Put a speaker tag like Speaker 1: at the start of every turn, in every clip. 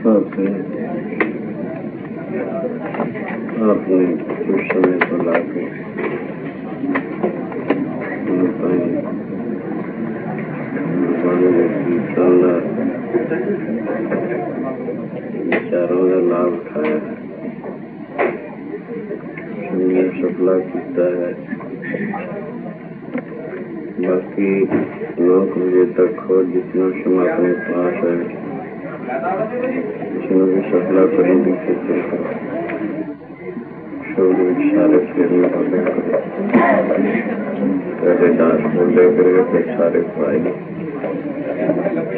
Speaker 1: आपने कुछ समय को लाके विचारों का लाभ उठाया है, सफला किया है। बाकी 9 बजे तक हो जितना समय अपने पास है उसमें भी सफला करने की सारे फिल्म पहले दास बोले करेगा फिर सारे पाएंगे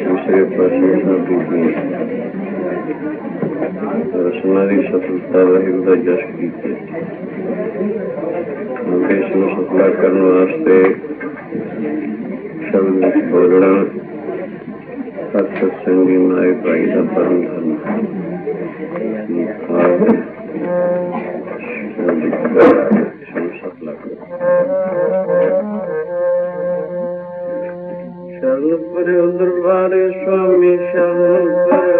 Speaker 1: दूसरे प्रशंसा कीजिए रचनारी सफलता रही उधर जश कीजिए। देश में सफला करने वास्ते शब्द बोलना सत्संगी माए भाई का परम धर्म सफला शरण पर दरबारे स्वामी शरण पर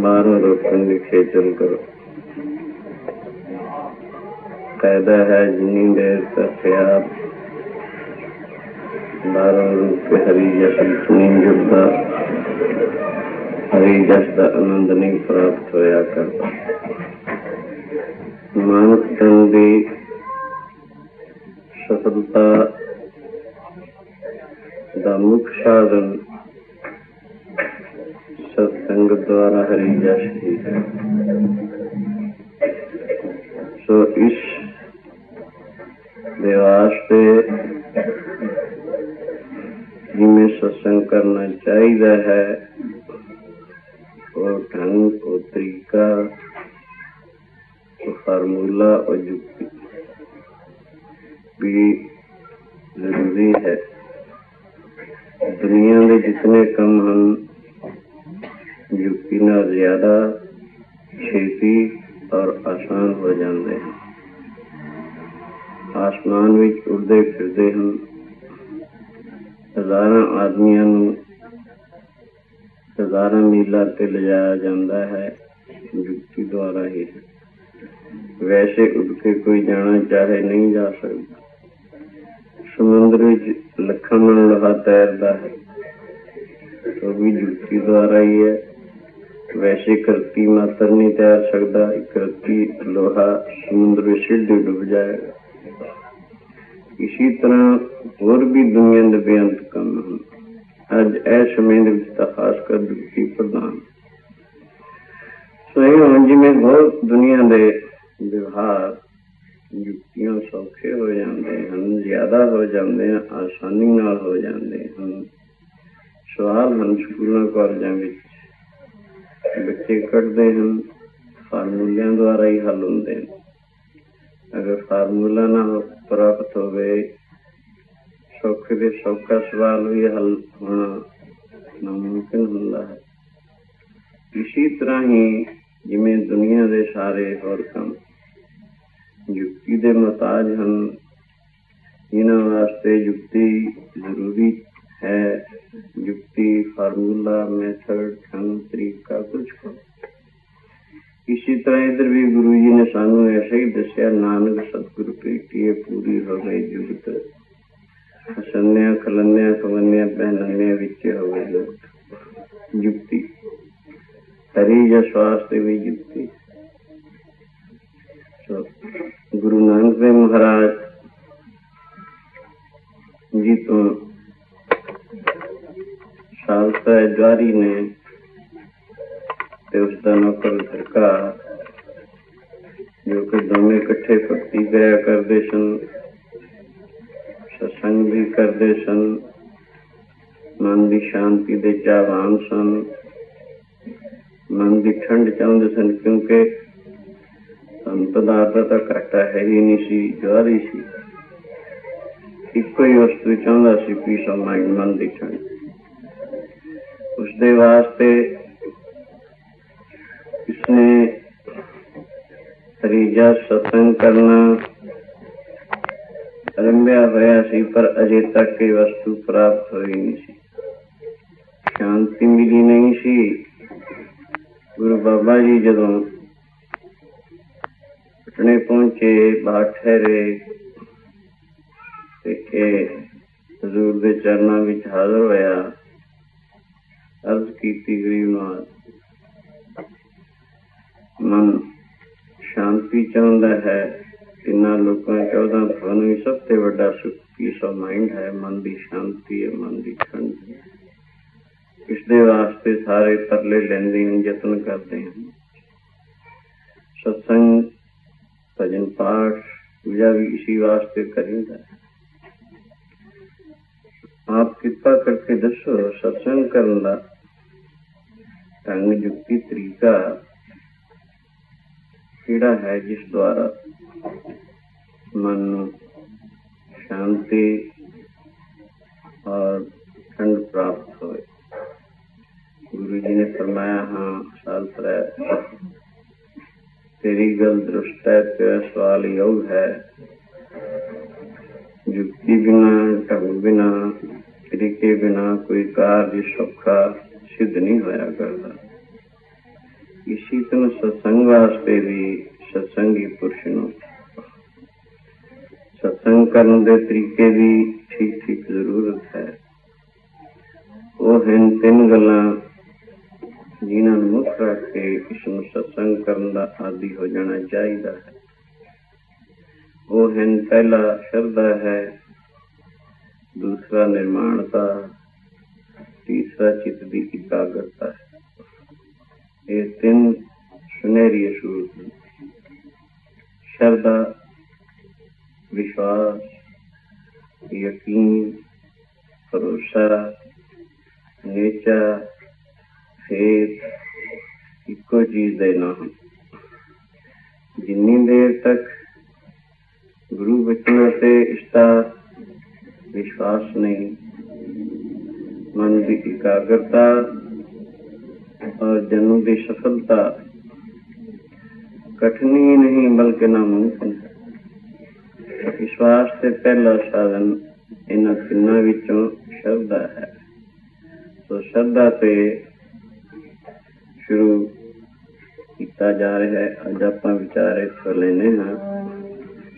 Speaker 1: बारों रोकन की खेचल करो। कायदा है जिनी देर तक आप बारों रूप के हरी जस नहीं जुड़ता, हरी जस का आनंद नहीं प्राप्त होया करता। मानव तन की सफलता का मुख्य साधन सत्संग द्वारा हरि जस ही है। सो इस वास्ते जिमें सत्संग करना चाहिए है और ढंग और तरीका और फार्मूला और युक्ति भी जरूरी है। दुनिया में जितने कम हम युक्ति ना ज्यादा छेती और आसान हो जाते हैं। आसमान विच उड़ते फिरते हम हजारों आदमियों नूं हजारों मीलों ते ले जाया जाता है युक्ति द्वारा ही। वैसे उड़ के कोई जाना चाहे नहीं जा सकता। समुद्र विच लखां मन लोहा तैरता है तो भी युक्ति द्वारा ही है। वैसे करती मात्र नहीं तैर सकता, करती लोहा समुद्र में सीधे डूब जाएगा। इसी तरह और भी दुनिया के बेअंत काम हैं। अज इस समय खासकर युक्ति प्रधान सही हों जिमें बहुत दुनिया के व्यवहार युक्तियां सौखे हो जाते हैं, ज्यादा हो जाते हैं, आसानी नाल हो जाते हैं। सवाल हम स्कूलों कॉलेजों में बच्चे कटते हैं, फार्मूलिया द्वारा ही हल होंगे। अगर फार्मूला ना प्राप्त हो गए सौखे से सौखा सवाल भी हल होना नामुमकिन होता है। इसी तरह ही जिमें दुनिया के सारे और काम युक्ति के मुहताज हैं, इन्हों वास्ते युक्ति जरूरी है। युक्ति फार्मूला मेथड ढंग तरीका कुछ को इसी तरह इधर भी गुरु जी ने सानू ऐसे ही दसिया, नानक सतगुरु प्रीतिए पूरी हो गई जुगत, हसन्या खलन्या खवन्या पहनन्या विचे हो गई जुगत। जुक्ति हरि जस वास्ते भी जुक्ति। तो गुरु नानक देव महाराज जी तो सालसा ज्वारी ने उसका नौकर लड़का जो कि दोनों इकट्ठे भक्ति कराया करते सन, सत्संग भी करते सन, मन की शांति दे चाहवान सन, मन की ठंड चाहते सन, क्योंकि धन पदार्थ का घाटा है ही नहीं सी, ज्वारी सी, इको ही वस्तु चाहता सी, पीस ऑफ माइंड, मन की ठंड। उसके वास्ते इसने हरिजा सत्संग करना आरंभ्या होया सी, पर अजे तक ये वस्तु प्राप्त हुई नहीं सी, शांति मिली नहीं सी। गुरु बाबा जी जदों पटने पहुंचे, बाहर ठहरे, हजूर दे चरणों विच हाजिर होया, अर्ज कीती, गरीब नाथ मन शांति चाहता है, इन्हों लोगों 14 थानों ही सबसे बड़ा सुख पीस ऑफ माइंड है, मन की शांति है, मन की ठंड है। इसके वास्ते सारे तरले लेंदे हैं, यत्न करते हैं। सत्संग, भजन पाठ, पूजा भी इसी वास्ते करेंगे। आप कृपा करके दसो, सत्संग करने का ढंग, जुक्ति, तरीका केड़ा है जिस द्वारा मन शांति और ठंड प्राप्त हो। गुरु जी ने फरमाया, हाँ साल पर तेरी गल दुरुस्त है, तेरा सवाल योग है। जुक्ति बिना, ढंग बिना, तरीके बिना कोई कार्य सौखा सिद्ध नहीं होया करता। इसी तरह सत्संग वास्ते भी सत्संगी पुरुष नूं सत्संग करने के तरीके भी ठीक ठीक जरूरत है। वो हैं 3 गल्लां जिन्हां नूं मुख रख के इसनूं सत्संग करने का आदि हो जाना चाहिए है। वो हैं, पहला श्रद्धा है, दूसरा निर्माणता, तीसरा चित्त की एकाग्रता है। ये 3 सुनहरी असूल हैं। श्रद्धा, विश्वास, यकीन, भरोसा, नेचा, फेथ इको चीज दे नाम। जिन्नी देर तक गुरु वचनों से इसका विश्वास नहीं, मन की एकाग्रता और जन्म की सफलता कठिन ही नहीं बल्कि नामुमकिन है। विश्वास से पहला साधन इन तीनों विचों श्रद्धा है। तो श्रद्धा पे शुरू किया जा रहा है। अज आप विचारे तो लेने हैं।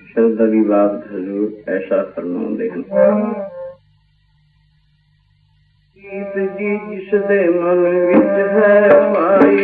Speaker 1: श्रद्धा की बात हजूर ऐसा फरमाते हैं, जी जिसदे मन विच है माई,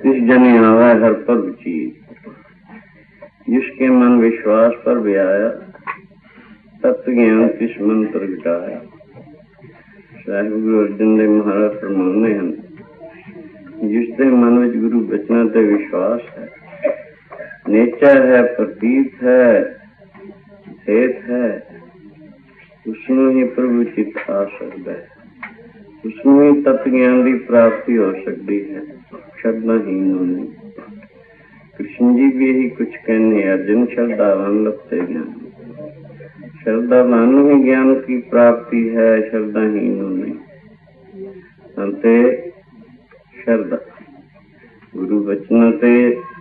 Speaker 1: तिस जने आवा हर पर चीज, जिसके मन विश्वास पर भी आया, तत्व ज्ञान तिस मन प्रगटाया। ਸਾਹਿਬ ਗੁਰੂ ਅਰਜਨ ਦੇਵ ਮਹਾਰਾਜ ਫਰਮਾਉਂਦੇ ਹਨ, ਜਿਸ ਦੇ ਮਨ ਵਿੱਚ ਗੁਰੂ ਬਚਨਾਂ ਤੇ ਵਿਸ਼ਵਾਸ ਹੈ, ਨੇਚਾ ਹੈ, ਪ੍ਰਤੀਤ ਹੈ, ਸੇਤ ਹੈ, ਉਸਨੂੰ ਹੀ ਪ੍ਰਭੂ ਚਿੱਤ ਆ ਸਕਦਾ ਹੈ, ਉਸਨੂੰ ਹੀ ਤਤ ਗਿਆਨ ਦੀ ਪ੍ਰਾਪਤੀ ਹੋ ਸਕਦੀ ਹੈ, ਸ਼ਰਧਾਹੀਨ ਨੂੰ ਨਹੀਂ। कृष्ण जी भी यही कुछ कहने, अर्जुन श्रद्धावान लगते ज्ञान, श्रद्धावान ही ज्ञान की प्राप्ति है, श्रद्धाहीन नहीं। अंते श्रद्धा गुरु बचना ते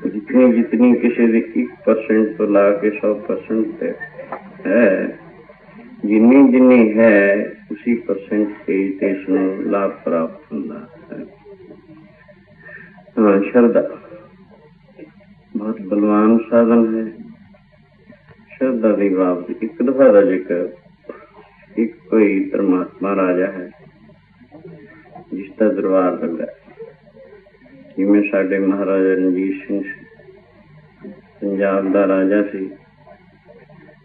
Speaker 1: जितनी जितनी किसी 1% तो ला के 100% तक है, जिन्नी जिन्नी है उसी परसेंटेज से इसमें लाभ प्राप्त होता है। हाँ, श्रद्धा बहुत बलवान साधन है। श्रद्धा की बात एक दफा का जिक्र, एक कोई परमात्मा राजा है जिसका दरबार लगा, जिमें साडे महाराजा रणजीत सिंह पंजाब का राजा सी।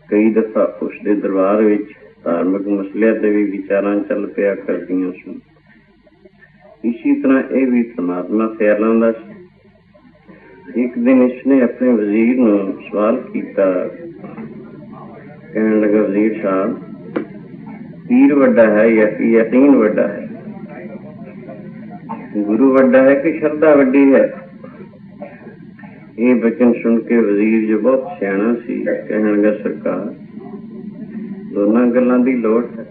Speaker 1: कई दफा उसके दरबार विच धार्मिक मसलियां ते भी विचारां चल पिया करदियां सन। इसी तरह यह भी परमात्मा ख्यालां दा सी। एक दिन इसने अपने वजीर को सवाल किया, कहने लगा, वजीर साहब, पीर वड्डा है या यकीन वड्डा है, गुरु वड्डा है कि श्रद्धा वड्डी है? ये वचन सुन के वजीर जो बहुत सियाना सी, कहने लगा, सरकार दोनों गल्लां दी लोड़ है।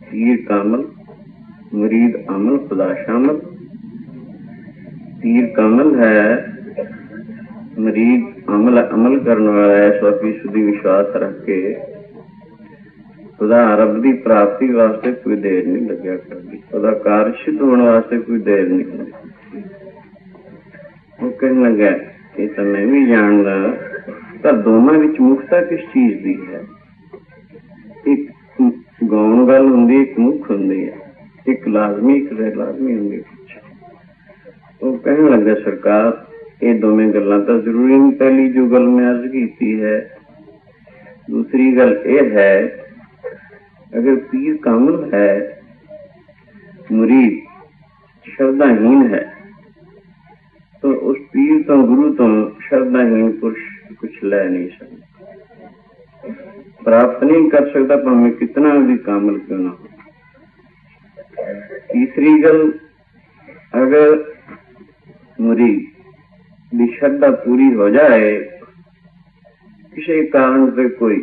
Speaker 1: पीर कामल, मुरीद अमल, खुदा शामल। पीर कामल है, मरीद अमल करने वाला है, 100% विश्वास रख के खुदा रब की प्राप्ति वास्ते कोई देर नहीं लग्या करती, खुदा कार्य सिद्ध होने वास्ते कोई देर नहीं लगती। वो कहने लगा, ये तो मैं भी जानदा, पर दोनों विच मुक्ता किस चीज की है? एक गौण गल हुंदी, एक मुख हुंदी है, एक लाजमी, एक गैर लाजमी हुंदी। वो कहने लगा, सरकार ये दोवें गल्लां तो जरूरी नहीं। पहली जो गल मैं अर्ज की है, दूसरी गल ये है, अगर पीर कामल है, मुरीद श्रद्धाहीन है, तो उस पीर तो गुरु तो श्रद्धाहीन पुरुष कुछ ले नहीं सकता, प्राप्त नहीं कर सकता, भावें कितना भी कामल क्यों ना हो। तीसरी गल, अगर मुरीद की श्रद्धा पूरी हो जाए, किसी कारण से कोई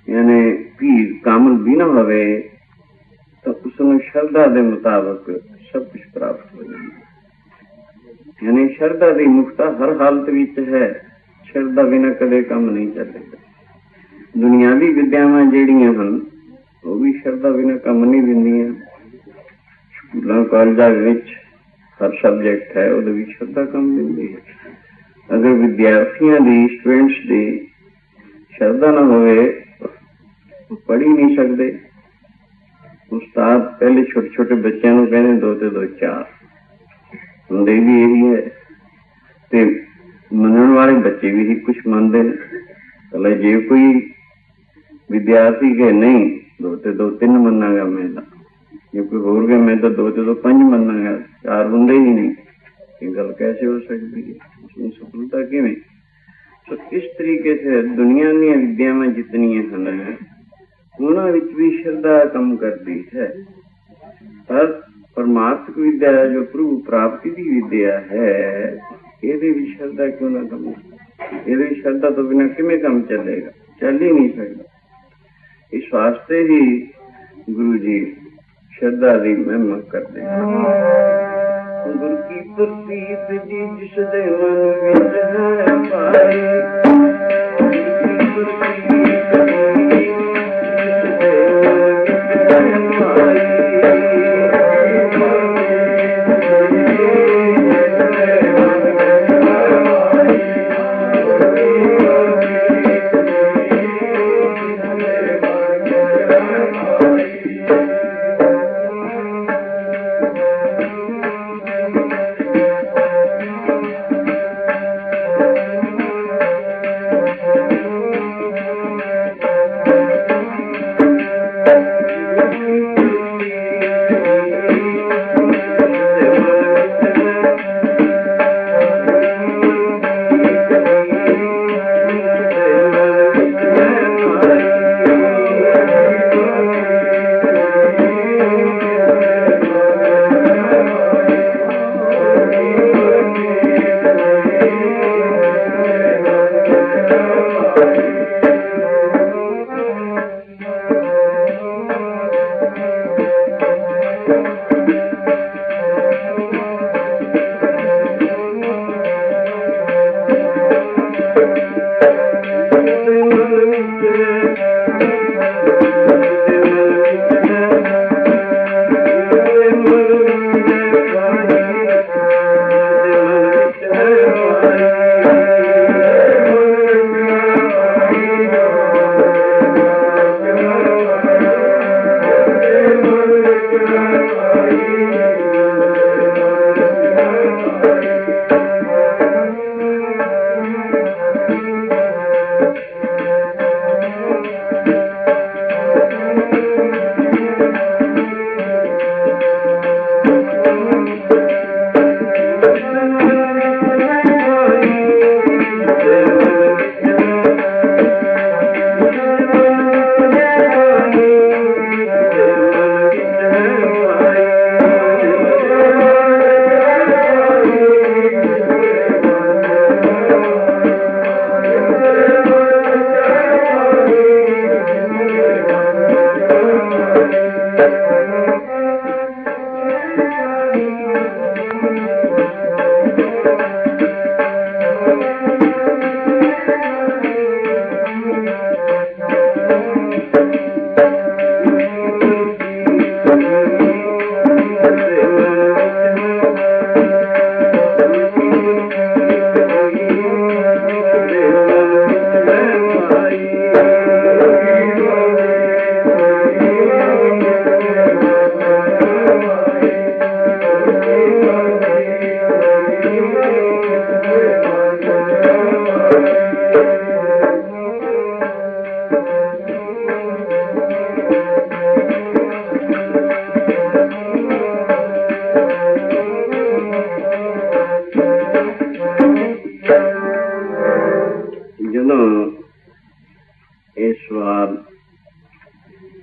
Speaker 1: यानी पीर कामल भी ना होवे, तो उसने श्रद्धा के मुताबिक सब कुछ प्राप्त हो जाए। यानी श्रद्धा की मुक्ता हर हालत विच है, श्रद्धा बिना कदे काम नहीं चलेगा। दुनियावी विद्यावां जिहड़ियां हन वो भी श्रद्धा बिना काम नहीं दिंदियां। स्कूलों कॉलेजां विच हर सब्जेक्ट है, वो भी श्रद्धा कम दिंदी है। अगर विद्यार्थियों की, स्टूडेंट्स की श्रद्धा न होवे तो पढ़ ही नहीं सकते। उस्ताद पहले छोटे छोटे बच्चों को कहने 2 ते 2 4, हुंदे भी यही है, ते मनण वाले बच्चे भी ही कुछ मानते हैं। चलो जे कोई विद्यार्थी कहे नहीं 2 ते 2 3 मनागा मैं, जो कोई होर गया मैं तो 2 ते 2 5 मनागा, 4 होंगे ही नहीं, ये गल कैसे हो सकती है? उसमें सफलता किवें? तो इस तरीके से दुनिया दी विद्यावां जितनियां हैं उन्हां विच भी श्रद्धा कम करती है। पर परमात्मिक विद्या जो प्रभु प्राप्ति की विद्या है, ये भी श्रद्धा क्यों ना कम? ये श्रद्धा तो बिना किमें काम चलेगा? चल ही नहीं सकता। इस वास्ते ही गुरु जी श्रद्धा की महिमा करते हैं। गुरु की प्रतीत जी जिस दे मन विच है पाई, गुरु की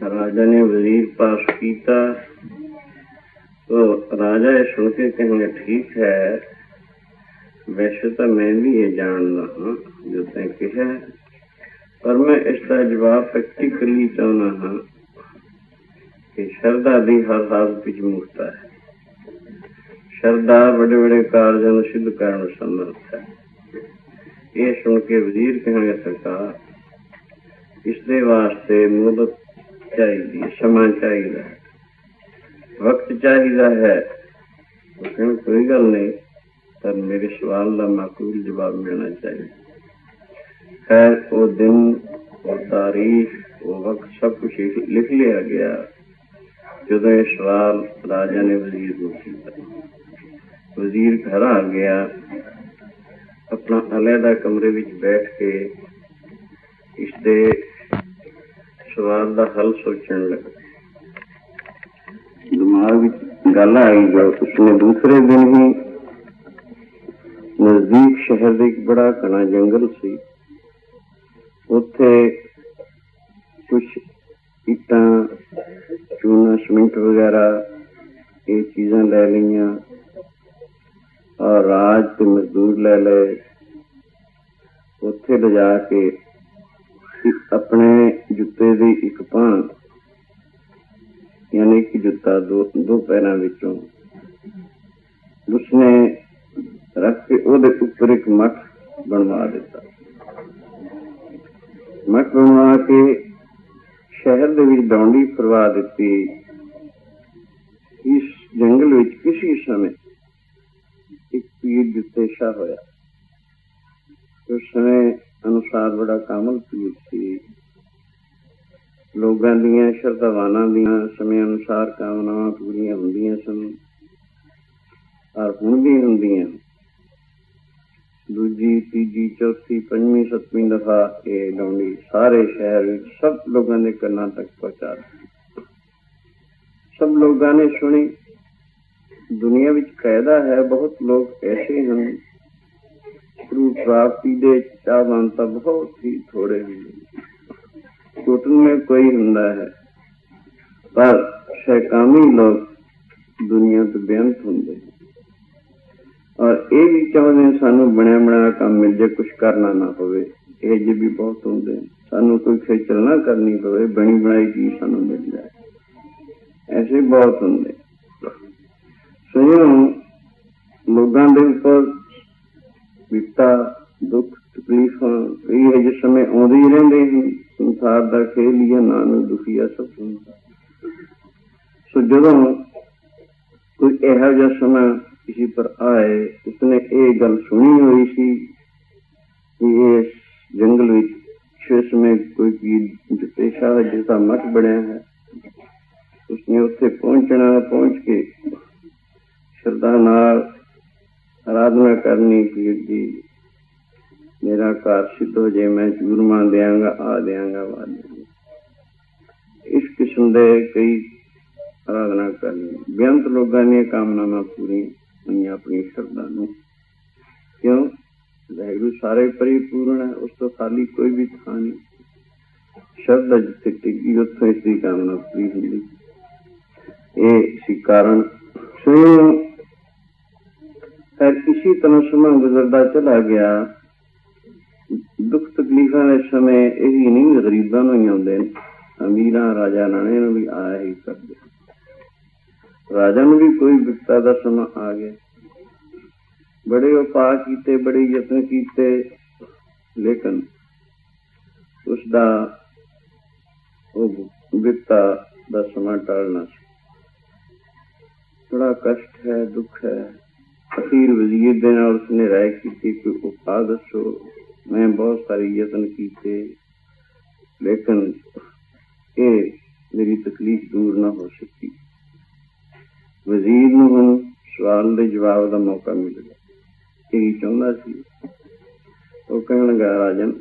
Speaker 1: राजा ने वजीर पास किया तो राजा सुन के कहेंगे ठीक है, वैसे तो मैं भी ये जानना हाँ जो तैं कहा, पर मैं इसका जवाब प्रैक्टिकली चाहना हाँ कि श्रद्धा दी हर हालत विच मुक्त है। श्रद्धा बड़े बड़े कार्यों को सिद्ध करने में समर्थ है। ये सुन के वजीर कहेंगे सरकार, इसके वास्ते मुहलत चाहिए, समय चाहिए, वक्त चाहिए है। तो कहने कोई गल नहीं, पर मेरे सवाल का माकूल जवाब मिलना चाहिए। खैर वो दिन, वो तारीख, वो वक्त सब कुछ लिख लिया गया। जो ये सवाल राजा ने वजीर को किया, वजीर घर आ गया, अपना अलहदा कमरे विच बैठ के इसके सवाल का हल सोचने लगा। दिमाग में गल आई जो उसने दूसरे दिन ही नजदीक शहर दे एक बड़ा घना जंगल सी, उत्थे कुछ इट्टां, चूना, सीमेंट वगैरह ये चीज़ां ले लियां और राज के मजदूर ले ले। उत्थे ले जाके अपने जुत्ते दी एक पां, यानी कि जुत्ता दो पैरों विचों उसने रख के ओदे ऊपर एक मठ बनवा दिता। मठ बनवा के शहर दे विच डौंडी फरवा दिती। इस जंगल विच किसी समय एक पीर जुत्ते शाह होया। उस समय अनुसार बड़ा कामल पीर सी। लोगों दियां श्रद्धावानां दियां समय अनुसार कामनावां पूरियां हुंदियां सन और हुण भी हुंदियां। दूजी, तीजी, चौथी, पंजवीं, सतवीं दफा ये डौंडी सारे शहर विच सब लोगों के कन्नां तक पहुंचा दी। सब लोगों ने सुनी। दुनिया विच कायदा है, बहुत लोग ऐसे हैं गुरु प्राप्ति दे चाहवान तो बहुत ही थोड़े हैं। कुटुंब में कोई हुंदा है, पर शैकामी लोग दुनिया तो बेअंत होंगे और ये भी चाहते सानू बनया बनाया काम मिल जाए, कुछ करना ना पवे। ये जे भी बहुत होंगे, सानू कोई खेचल ना करनी पवे, बनी बनाई चीज सानू मिल जाए, ऐसे बहुत होंगे। सुनियो लोगों के ऊपर विपता, दुख, तकलीफां ये जिस समय आउंदे ही रहिंदे हैं। संसार का खेल ही है, नानक दुखिया सब संसार। सो जदों कोई इहो जिहा समय किसी पर आए, उसने ये गल सुनी हुई सी कि इस जंगल विच में कोई पीर जुत्ते शाह जिसका मठ बनया है, उसने उत्थे पहुंचना, पहुंच के श्रद्धा नाल आराधना करनी कि मेरा कार सिद्ध हो जाए, मैं चूरमा देंगा, आ देंगा, वा देंगा। इस किस्म के कई आराधना करनी। बेअंत लोगों ने कामनावां पूरी हुई अपनी श्रद्धा नूं। क्यों? वाहिगुरू सारे परिपूर्ण है, उस तो खाली कोई भी था नहीं। श्रद्धा जिथे टिकी उत्थों इसकी कामना पूरी हुई। ये सी कारण। फिर इसी तरह समय गुजरता चला गया। दुख तकलीफा के समय यही नहीं गरीबों को ही आते, अमीर राजा राणे भी आया ही करते। राजा ने भी कोई विपता का समा आ गया, बड़े उपाय किए, बड़े यत्न किए, लेकिन उसका विपता का समा टालना बड़ा कष्ट है, दुख है। अखीर वजीर दे नाल उसने राय की, कोई उपाय दसो। मैं बहुत सारे यत्न किए, लेकिन ये मेरी तकलीफ दूर ना हो सकी। वजीर नूं हुण सवाल के जवाब का मौका मिल गया। यही चाहता सी। वो कहण लगा, राजन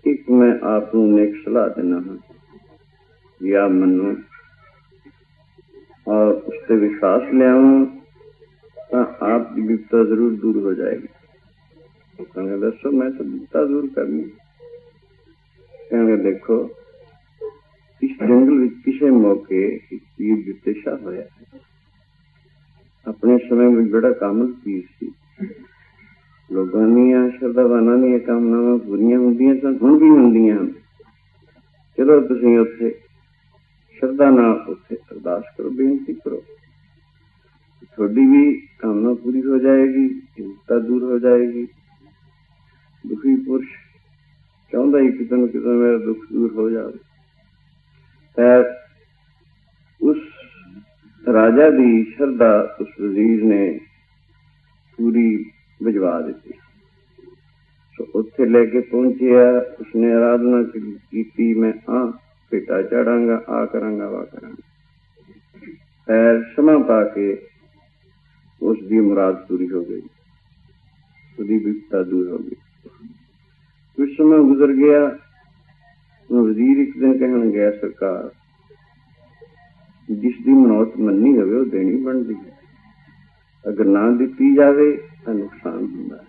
Speaker 1: एक मैं आप नेक सलाह देना हाँ, जी आप मनो और उस पर विश्वास लियाओ तो आपकी विपता जरूर दूर हो जाएगी। तो कहने दसो, मैं तो विपता दूर करनी। कहने देखो, इस जंगल में किसी मौके एक पीर जुते शाह होया है। अपने समय में बड़ा कामल पीर सी। लोगों दी श्रद्धावानां दी कामनावां पूरियां होंदियां सन, हुण भी होंदियां हन। चलो तुसीं उत्थे श्रद्धा नाल उत्थे अरदास करो, बेनती करो, थोड़ी भी कामना पूरी हो जाएगी, चिंता दूर हो जाएगी। दुखी पुरुष चाहता ही कितने न कितने मेरा दुख दूर हो जाए। फिर उस राजा की श्रद्धा उस वजीर ने पूरी भिजवा दी। तो उत्थे लेके पहुंचिया, उसने आराधना की, मैं भेटा चढ़ांगा, आ करांगा, वा करांगा। फिर क्षमा पा के उसकी मुराद पूरी हो गई, उसकी विपता दूर हो गई। कुछ समय गुजर गया। वजीर एक दिन कहन गया, सरकार जिसकी मनौत मन्नी होवे वो देनी बनती है, अगर ना दी जाए तो नुकसान होता है।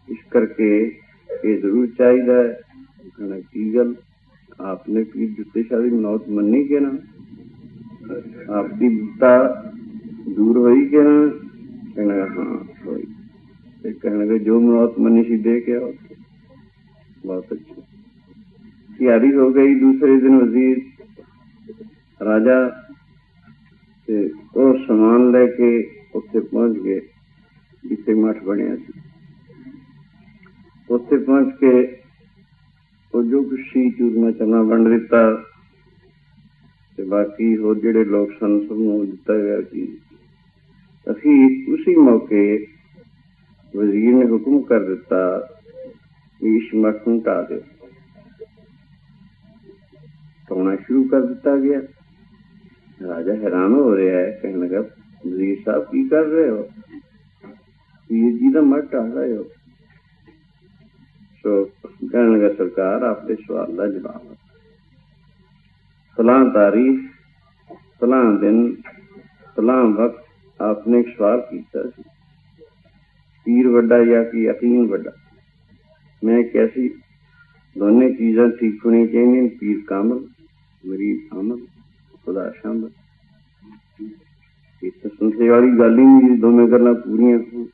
Speaker 1: इस करके ये जरूर चाहिए। कहना की गल, आपने पीर जुते शाह की मनौत मन्नी के ना, आपकी विपता दूर हुई के ना? कहना हाँ हुई। कहने लगे जो मनौत मनी सी दे के आओ। बहुत अच्छी तैयारी हो गई। दूसरे दिन वजीर राजा से वो सामान लेके उत्थे पहुंच गए जिथे मठ बनिया सी। उत्थे पहुंच के वो जो कुछ सी चूरमा चना वंड दिता, बाकी होर जिहड़े लोग सन सबनूं दिता गया चीज। अखीर उसी मौके वजीर ने हुक्म कर दिता कि इस मठ नूं ढा दो। ढाउणा शुरू कर दिता गया। राजा हैरान हो रहा है, कहने लगा, वजीर साहब की कर रहे हो? पीर जी का मठ ढा रहे हो? तो कहने लगा, सरकार आपके सवाल का जवाब है। फलां तारीख, फलां दिन, फलां वक्त आपने एक सवाल किया, पीर वड्डा या कि यकीन वड्डा? मैं कैसी दोनों चीज़ां ठीक होनी चाहिए, पीर कामल, मरीज आमल, खुदा शामल। इस संशय वाली गल ही नहीं, दोनों गल्लां पूरियां हो।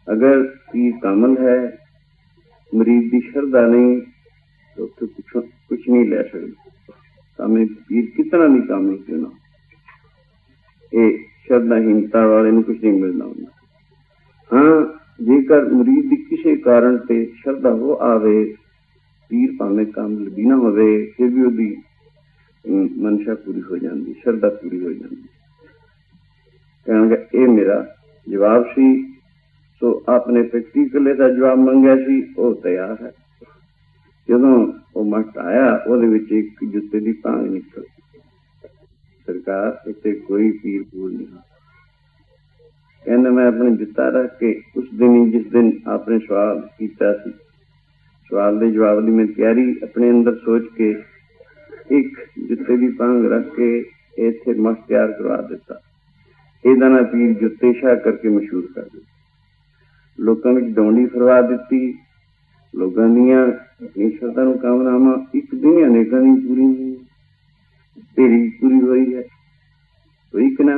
Speaker 1: अगर पीर कामल है, मरीज की श्रद्धा नहीं, तो कुछ नहीं ले सकते। हमें पीर कितना भी कामल क्यों ना, ये श्रद्धाहीनता वाले ने कुछ नहीं मिलना होता। हाँ, जेकर मुरीद की किसी कारण से श्रद्धा हो आवे, पीर भावें कामल भी ना होवे, फिर भी उसकी मनशा पूरी हो जाती, श्रद्धा पूरी हो जाती। कहना ये मेरा जवाब सी। तो आपने प्रैक्टिकल का जवाब मंगया सी, वो तैयार है। जदों ਉਹ ਮੱਟ ਆਇਆ, ਉਹਦੇ ਵਿੱਚ ਇੱਕ ਜੁੱਤੇ ਦੀ ਭਾਂਗ ਨਿਕਲ। ਸਰਕਾਰ ਇੱਥੇ ਕੋਈ ਪੀਰ ਪੂਰ ਨਹੀਂ। ਕਹਿੰਦਾ ਮੈਂ ਆਪਣਾ ਜੁੱਤਾ ਰੱਖ ਕੇ ਉਸ ਦਿਨ ਹੀ, ਜਿਸ ਦਿਨ ਆਪਨੇ ਸਵਾਲ ਕੀਤਾ ਸੀ, ਸਵਾਲ ਦੇ ਜਵਾਬ ਦੀ ਮੈਂ ਤਿਆਰੀ ਆਪਣੇ ਅੰਦਰ ਸੋਚ ਕੇ ਇੱਕ ਜੁੱਤੇ ਦੀ ਭਾਂਗ ਰੱਖ ਕੇ ਇੱਥੇ ਮੱਟ ਤਿਆਰ ਕਰਵਾ ਦਿੱਤਾ। ਇਹਦਾ ਨਾਂ ਪੀਰ ਜੁੱਤੇ ਸ਼ਾਹ ਕਰਕੇ ਮਸ਼ਹੂਰ ਕਰ ਦਿੱਤਾ। ਲੋਕਾਂ ਵਿੱਚ ਡੌਂਡੀ ਫਰਵਾ ਦਿੱਤੀ। ਲੋਕਾਂ ਦੀਆਂ ਸ਼ਰਧਾ ਨੂੰ ਕਾਮਨਾਵਾਂ ਇੱਕ ਦਿਨ ਅਨੇਕਾਂ ਦੀ ਪੂਰੀ ਹੋਈ। ਤੇਰੀ ਪੂਰੀ ਹੋਈ ਹੈ, ਹੋਈ ਕਿ ਨਾ?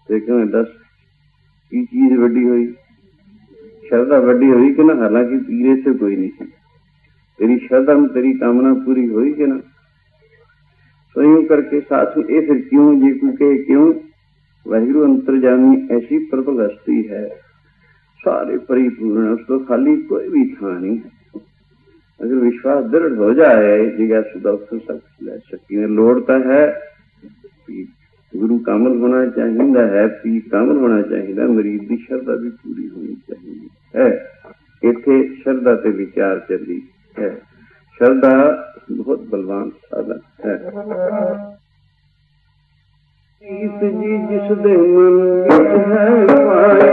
Speaker 1: ਤੇ ਕਿਵੇਂ ਦੱਸ ਕੀ ਚੀਜ਼ ਵੱਡੀ ਹੋਈ? ਸ਼ਰਧਾ ਵੱਡੀ ਹੋਈ ਕਿ ਨਾ? ਹਾਲਾਂਕਿ ਪੀਰੇ ਸੇ ਕੋਈ ਨਹੀਂ ਸੀ। तेरी श्रद्धा में तेरी कामना पूरी हुई कि ना? स्वयं करके साथ में ये फिर क्यों जी के क्यों? वाहिगुरु अंतर्जामी ऐसी प्रबल हस्ती है, सारे परिपूर्ण, उसको खाली कोई भी था नहीं है। अगर विश्वास दृढ़ हो जाए जिज्ञासु डॉक्टर सब ले सकती है। लोड़ता है गुरु कामल होना चाहिए है, पीर कामल होना चाहिए, मरीज की श्रद्धा भी पूरी होनी चाहिए है। इत्थे श्रद्धा ते विचार चली है। श्रद्धा बहुत बलवान साधन है। जी जिस दे मन विच है पाई,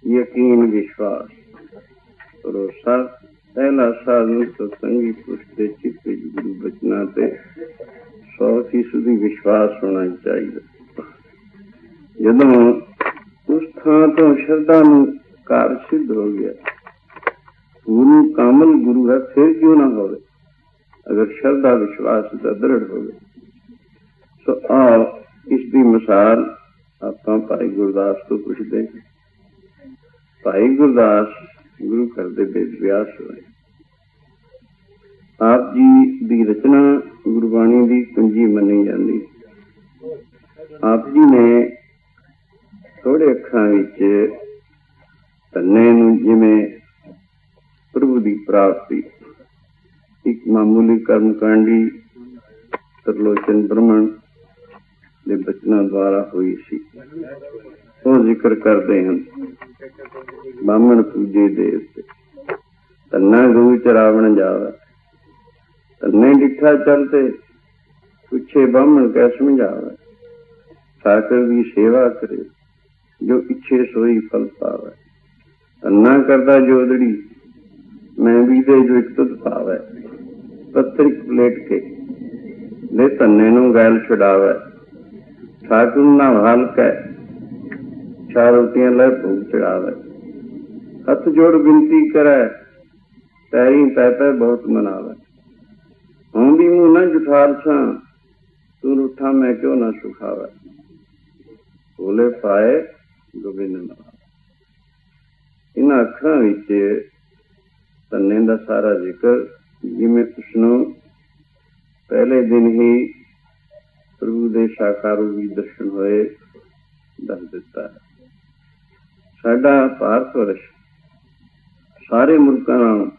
Speaker 1: यकीन विश्वास भरोसा पहला साधन सत्संगी पुरुष के चित्त गुरु बचना ते 100% विश्वास होना चाहिए। जदों उस थां तो श्रद्धा नूं कार सिद्ध हो गया, गुरु कामल गुरु है, फिर क्यों ना हो? अगर श्रद्धा विश्वास का दृढ़ हो तो आओ इसकी मिसाल आप भाई गुरदास तो पुछते हैं। भाई गुरदास गुरु घर दे बेद व्यास होए। आप जी दी रचना गुरबाणी दी कुंजी मनी जाती। आप जी ने थोड़े अखां विच धन्ने नूं जिवें प्रभु दी प्राप्ति एक मामूली कर्मकांडी त्रिलोचन ब्रह्मण के बचनों द्वारा हुई सी। वो जिक्र करते हैं, बामण पूजे देवते, तन्ना गुरु चरावण जावे, तन्ने डिठा चलते, पूछे बामण कै समझावे, ठाकर की सेवा करे, जो इच्छे सोई फल पावे, तन्ना करदा जोदड़ी, मैं भी दे जो एक तुद पावे, पत्रिक पलेट के ले तन्ने नूं गैल छुड़ावे, ठाकुर ना हाल कै चार रोटियां लै भोग चढ़ावे, हथ जोड़ बिनती करे, पैरी पै पै बहुत मनावे, हूं भी मुंह न जुठार छां, तू रूठा मैं क्यों ना सुखावे, बोले पाए गोबिंद नाम। इन अखरां विच तन्ने दा सारा जिक्र जिवें उसनूं पहले दिन ही प्रभु दे साकार रूपी दर्शन होए दस दिता है। साडा भारत वर्ष सारे मुल्कां नालों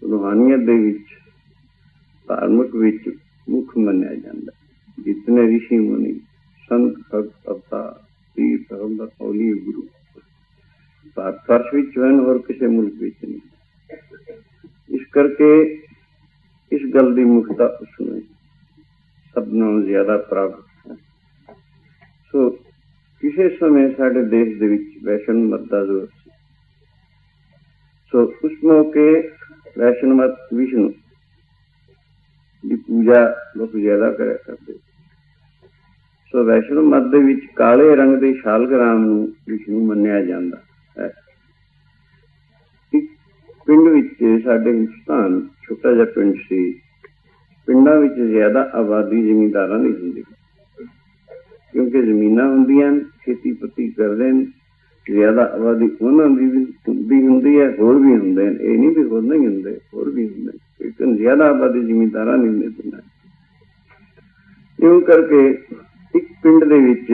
Speaker 1: रूहानियत दे विच धार्मिक विच मुख मन्निया जांदा। जितने ऋषि मुनि संत भगत अवतार पीर पैगंबर औली गुरु भारत वर्ष विच होण होर किसी मुल्क विच नहीं। इस करके इस गल की मुख्यता उसमें सब नालों ज्यादा प्राप्त है। सो किसी समय साडे देश दे विच वैष्णव मत का जोर सी। सो उस मौके वैष्णव मत विष्णु की पूजा लोग ज्यादा करा करते। सो वैष्णव मत दे विच काले रंग के शालग्राम नूं विष्णु मन्निया जांदा है। पिंड विच साडे हिंदुस्तान छोटा जिहा पिंड सी। पिंडां विच ज्यादा आबादी जमींदारां दी हुंदी, क्योंकि जमीनां हुंदियां, खेती पत्ती करदे ने, ज्यादा आबादी उन्हां दी भी हुंदी है, होर भी हुंदे ने। इह नहीं भी होर नहीं हुंदे, होर भी हुंदे, लेकिन ज्यादा आबादी जमींदारां दी हुंदी है। इउं करके एक पिंड दे विच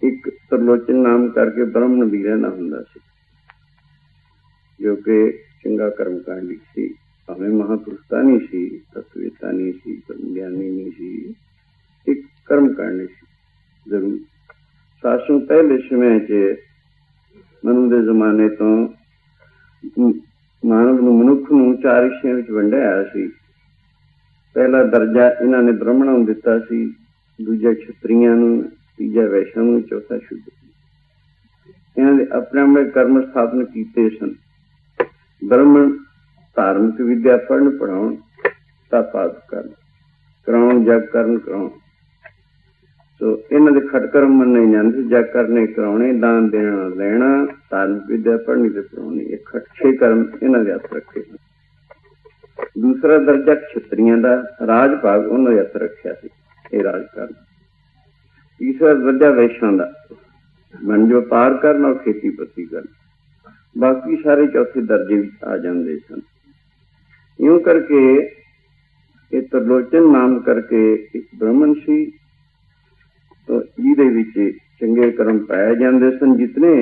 Speaker 1: एक त्रिलोचन नाम करके ब्राह्मण भी रहना हुंदा सी, जो कि चंगा कर्मकांडी सी। भावें महापुरुषता नहीं सी, तत्ववेता नहीं सी, ब्रह्मज्ञानी नहीं सी, एक कर्मकांडी सी जरूर। सासों पहले समय च मनु के जमाने तो मानव नूं मनुख नूं चार हिस्सिਆਂ ਵਿੱਚ ਵੰਡਿਆ ਹੋਇਆ ਸੀ। पहला दर्जा इन्हां ने ब्राह्मणां नूं दिता सी, दूजा क्षत्रियां नूं, तीजा वैश्यां नूं, चौथा शूद्र। इन्हां दे अपने अपने कर्म स्थापन कीते सन। ब्राह्मण धार्मिक विद्या पढ़न पढ़ाउण, पाठ करन कराउण, जग करन कराउण। सो इन्हां दे खटकर्म मन्ने जांदे। जग करने कराउणे, दान देना लैना, धार्मिक विद्या पढ़नी ते पढ़ाउणी, ये छे कर्म इन्हां दे हत्थ रखे। दूसरा दर्जा क्षत्रियां दा, राज भाग उन्हां दे हत्थ रखिया सी, ये राज करन। तीसरा दर्जा वैश्यां दा, वण व्यापार करन और खेती पत्ती करन। बाकी सारे चौथे दर्जे विच आ जांदे सन। यूं करके ये त्रिलोचन नाम करके एक ब्राह्मण सी, तो जिहदे विच चंगे कर्म पाए जांदे सन। जितने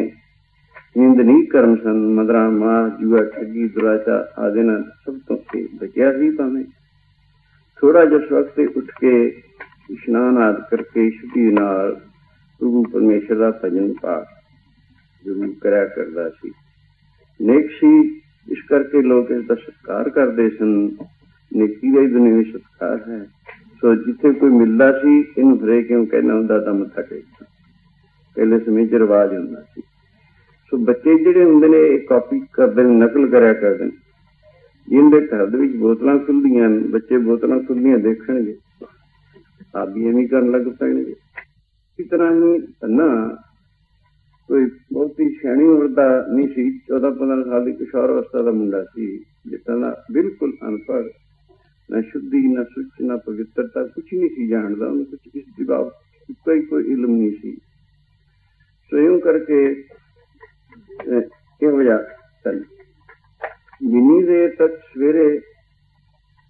Speaker 1: निंदनीय कर्म सन, मदरा मार, जुआ, ठगी, दुराचार आदि नाल सब तो बचिया सी। भावें थोड़ा जिस वक्त उठ के इशनान आदि करके शुद्धि नाल प्रभु परमेश्वर का भजन पाठ जरूर करा करदा सी। नेक सी, इस करके लोग इसका सत्कार करते सन। नेकी का ही दुनिया सत्कार है। सो जिथे कोई मिलता सी, इन हरे क्यों कहना हुंदा तां मत्था टेकना पहले समय च रिवाज हुंदा सी। सो बच्चे जिहड़े हुंदे ने कॉपी करदे ने, नकल करिया करदे ने। जिंदे घर दे विच बोतलां खुलदियां, बच्चे बोतलां खुलदियां देखणगे, आप भी इवें करन लग पैणगे। इस तरह ही धन्ना कोई बहुत ही सियाणी उम्र का नहीं सी, 14-15 साल की किशोर अवस्था का मुंडा सी, जितना बिल्कुल अनपढ़, न शुद्धि, न सुच, न पवित्रता, कुछ नहीं सी जानता। उन्हें कुछ इस दिमाग कोई इल्म नहीं सी। तो यूं करके यह वजह जिन्नी देर तक सवेरे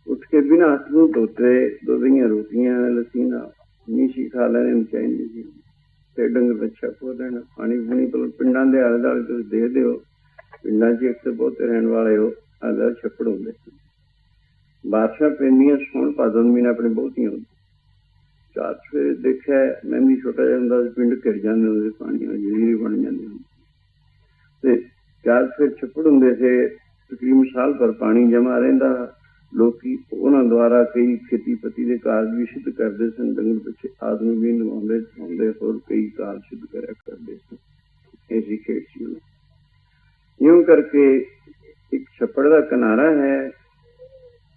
Speaker 1: उठ के बिना हाथ मुंह धोते दो दियां रोटियां लस्सी नहीं सी खा लेने चाहिए सी। फिर डंगर बच्चा खो देना, पानी पूनी पिंडां दे आले दुआले तुसीं देखदे हो, पिंडां च अक्सर बहुते रहण वाले हो, आले छप्पड़ हुंदे। बारिशां पैंदियां सोहण भादों महीना अपने बहुतियां चार सवेरे देखिया मैं भी छोटा जिहा हुंदा सी पिंड घिर जांदे हुंदे पानी जजीर बन जांदे ते चार सवेरे छप्पड़ हुंदे थे तकरीबन साल भर पानी जमा रहिंदा लोकी उन्हां द्वारा कई खेतीपति के कारज भी सिद्ध करते सन डंगर पिछे आदमी भी नवाउंदे होर कई कारज सिद्ध करा करते सन ऐसी खेड सी यूं करके एक छप्पड़ का किनारा है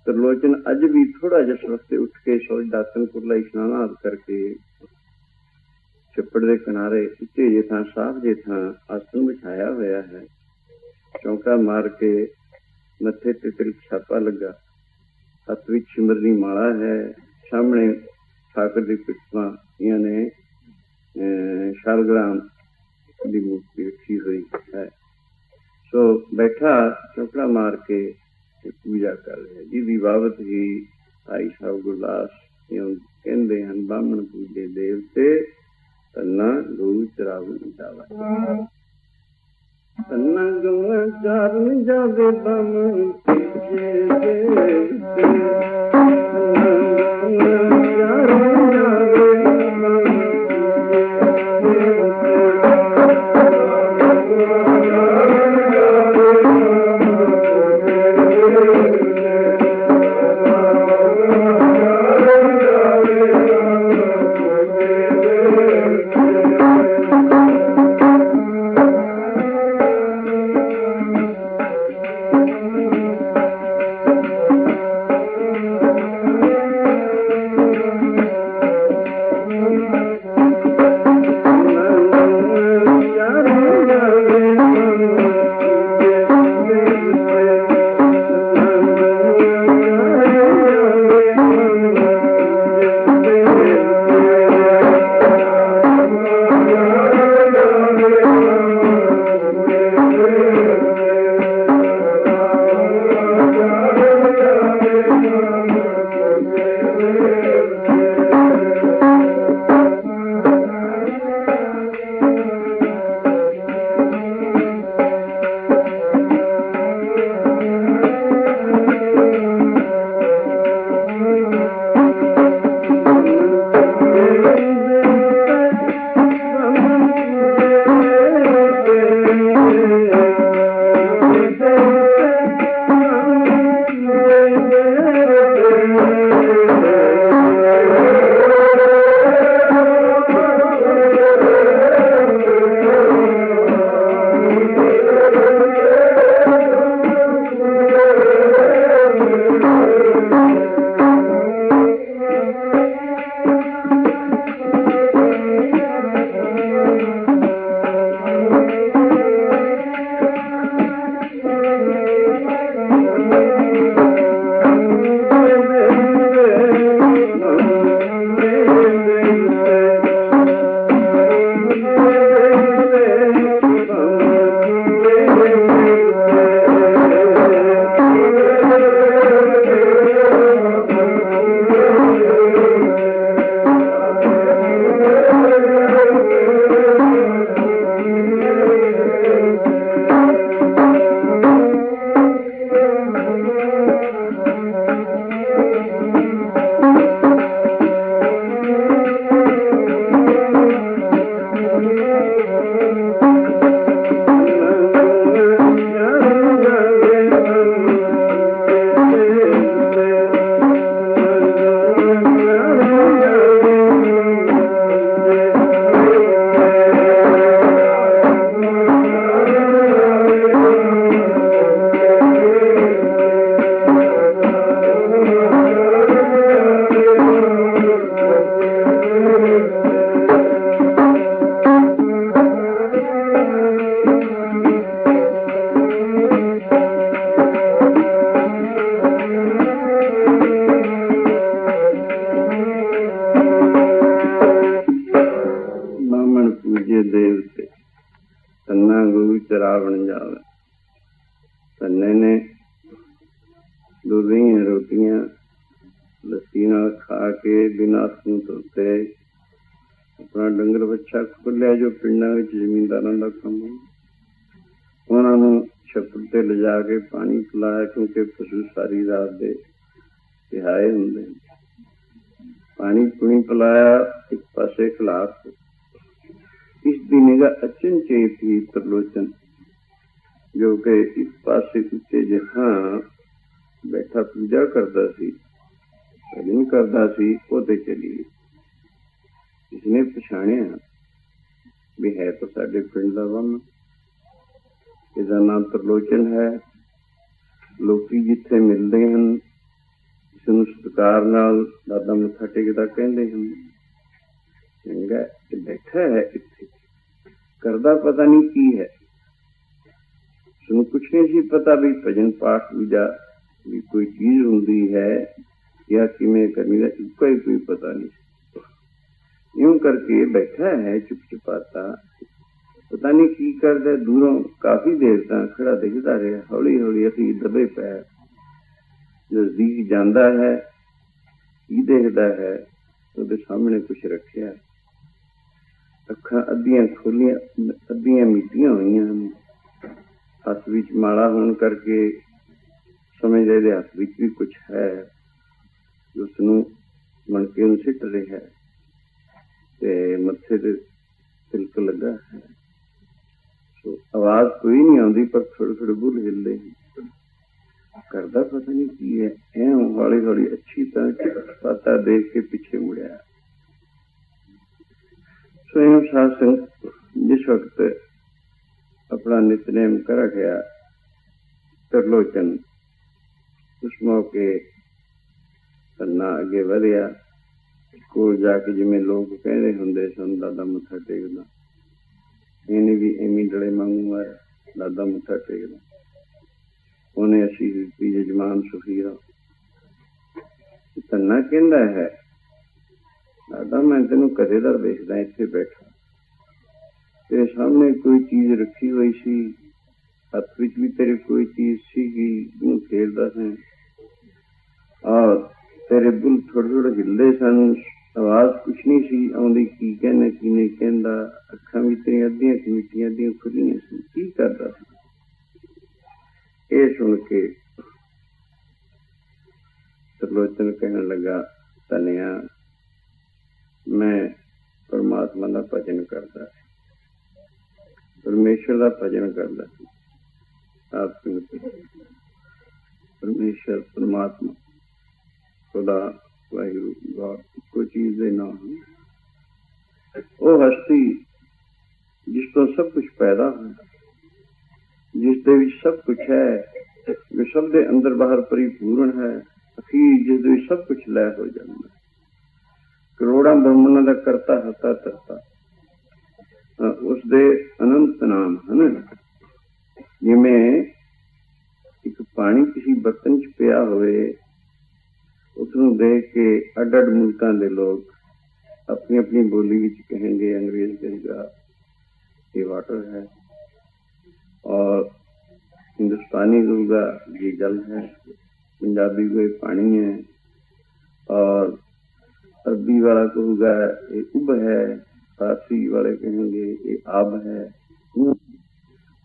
Speaker 1: त्रिलोचन अज भी थोड़ा जिहा सवखते उठ के सोच दातन कुरला इशनान आदि करके छप्पड़ के किनारे उच्चे जे थां साफ जे थां आसन बिछाया होया है चौंका मार के मत्थे ते तिल छापा लगा हथ विच सिमर दी माला है सामने ठाकुर दी पिछवा ने शालग्राम की मूर्ति रखी हुई है सो बैठा चौकड़ा मार के पूजा कर रहे जिसकी बाबत ही भाई साहब गुरदास कहते हैं ब्राह्मण पूजे देवते तन्ना गऊ चरावन जावा तन्ना गऊ चरावन जावे ब्राह्मण पूजे देवते बन जावे। धन्ने ने दूधियां रोटियां लस्सी नाल खा के बिना सूं धोते अपना डंगर बच्छा खोलिया जो पिंडां विच जमींदारां दा काम उन्हां नूं छप्पर ते लिजा के पानी पिलाया, क्योंकि पशु सारी रात दे तिहाए होंगे। पानी पुनी पिलाया, एक पासे खिलाफ। इसकी निगाह अचनचेत ही त्रिलोचन जो कि इस पासे उत्ते जहां बैठा पूजा करता सी, भजन करता सी, ओते चली। इसने पछाणिया भी है तो साडे पिंड दा वन, इसदा नाम त्रिलोचन है। लोकी जिथे मिलते हैं इसनूं सत्कार नाल दादा मत्था टेकदा कहंदे हन। चंगा बैठा है इत्थे, करदा पता नहीं की है, उसनूं कुछ नहीं सी पता भी भजन पाठ पूजा भी कोई चीज होंदी है या किवें करनी दा इक्को ही कोई पता नहीं। यूं करके बैठा है चुप चुपाता, पता नहीं की करदा। दूरों काफी देर तक खड़ा दिखदा रहा। हौली हौली अखी दबे पैर नजदीक जांदा है, की देखदा है ਉਹਦੇ सामने कुछ रखिया। अखां अद्धियां खोलियां, अद्धियां मीटियां होईयां हन। हथ विच माला होण करके समझदा इहदे हथ विच भी कुछ है, उसनूं मणके नूं सिੱਟ रिहा है ते मत्थे ते तिलक लगा है। सो आवाज कोई नहीं आउंदी पर थोड़े थोड़े बुल हिलदे। करदा पता नहीं की है। ऐं हौली हौली अच्छी तरह पता देख के पीछे मुड़िया। स्वयं साध संगत जिस वक्त अपना नितनेम कर गया त्रिलोचन, उस मौके धन्ना अगे वधिया। कोल जाके जिमें लोग कहते होंदे सन दादा मत्था टेकदा, इन्हें भी एवं डले मांगू माया दादा मत्था टेकदा। उन्हें असी दित्ती जजमान सुखीरा। धन्ना कहंदा है दादा मैं तेनू कदे दा देखदा इत्थे बैठा, तेरे सामने कोई चीज रखी हुई सी, हथ विच भी तेरे कोई चीज सीगी, तू खेलदा है और तेरे बुल थोड़े थोड़े हिलदे सन, आवाज कुछ नहीं सी आउंदी की कहना की नहीं कहंदा। अखां भी तेरियां अद्धियां कमीटियां अद्धियां खुलियां सी, की करदा सी। ये सुन के त्रिलोचन कहने लगा धनिया मैं परमात्मा का भजन करता, परमेश्वर का भजन करता। आप परमेश्वर परमात्मा खुदा वाहिगुरू गॉड कोई चीज दे नाम वो हस्ती जिस तो सब कुछ पैदा हो, जिस दे विच सब कुछ है, जो सब दे अंदर बाहर परिपूर्ण है, अखीर जिस दे विच सब कुछ लय हो जाता। करोड़ां ब्रह्मणां दा करता हता तरता उस दे अनंत नाम है। जिमें एक पानी किसी बर्तन च पिया होवे, उसनूं देख के अड अड मुल्कां दे लोग अपनी अपनी बोली विच कहेंगे, अंग्रेज कहेगा ये वाटर है, और हिंदुस्तानी कहूँगा ये जल है, पंजाबी को ये पानी है, और अरबी वाला कहूँगा ये उब है, फारसी वाले कहेंगे ये आब है।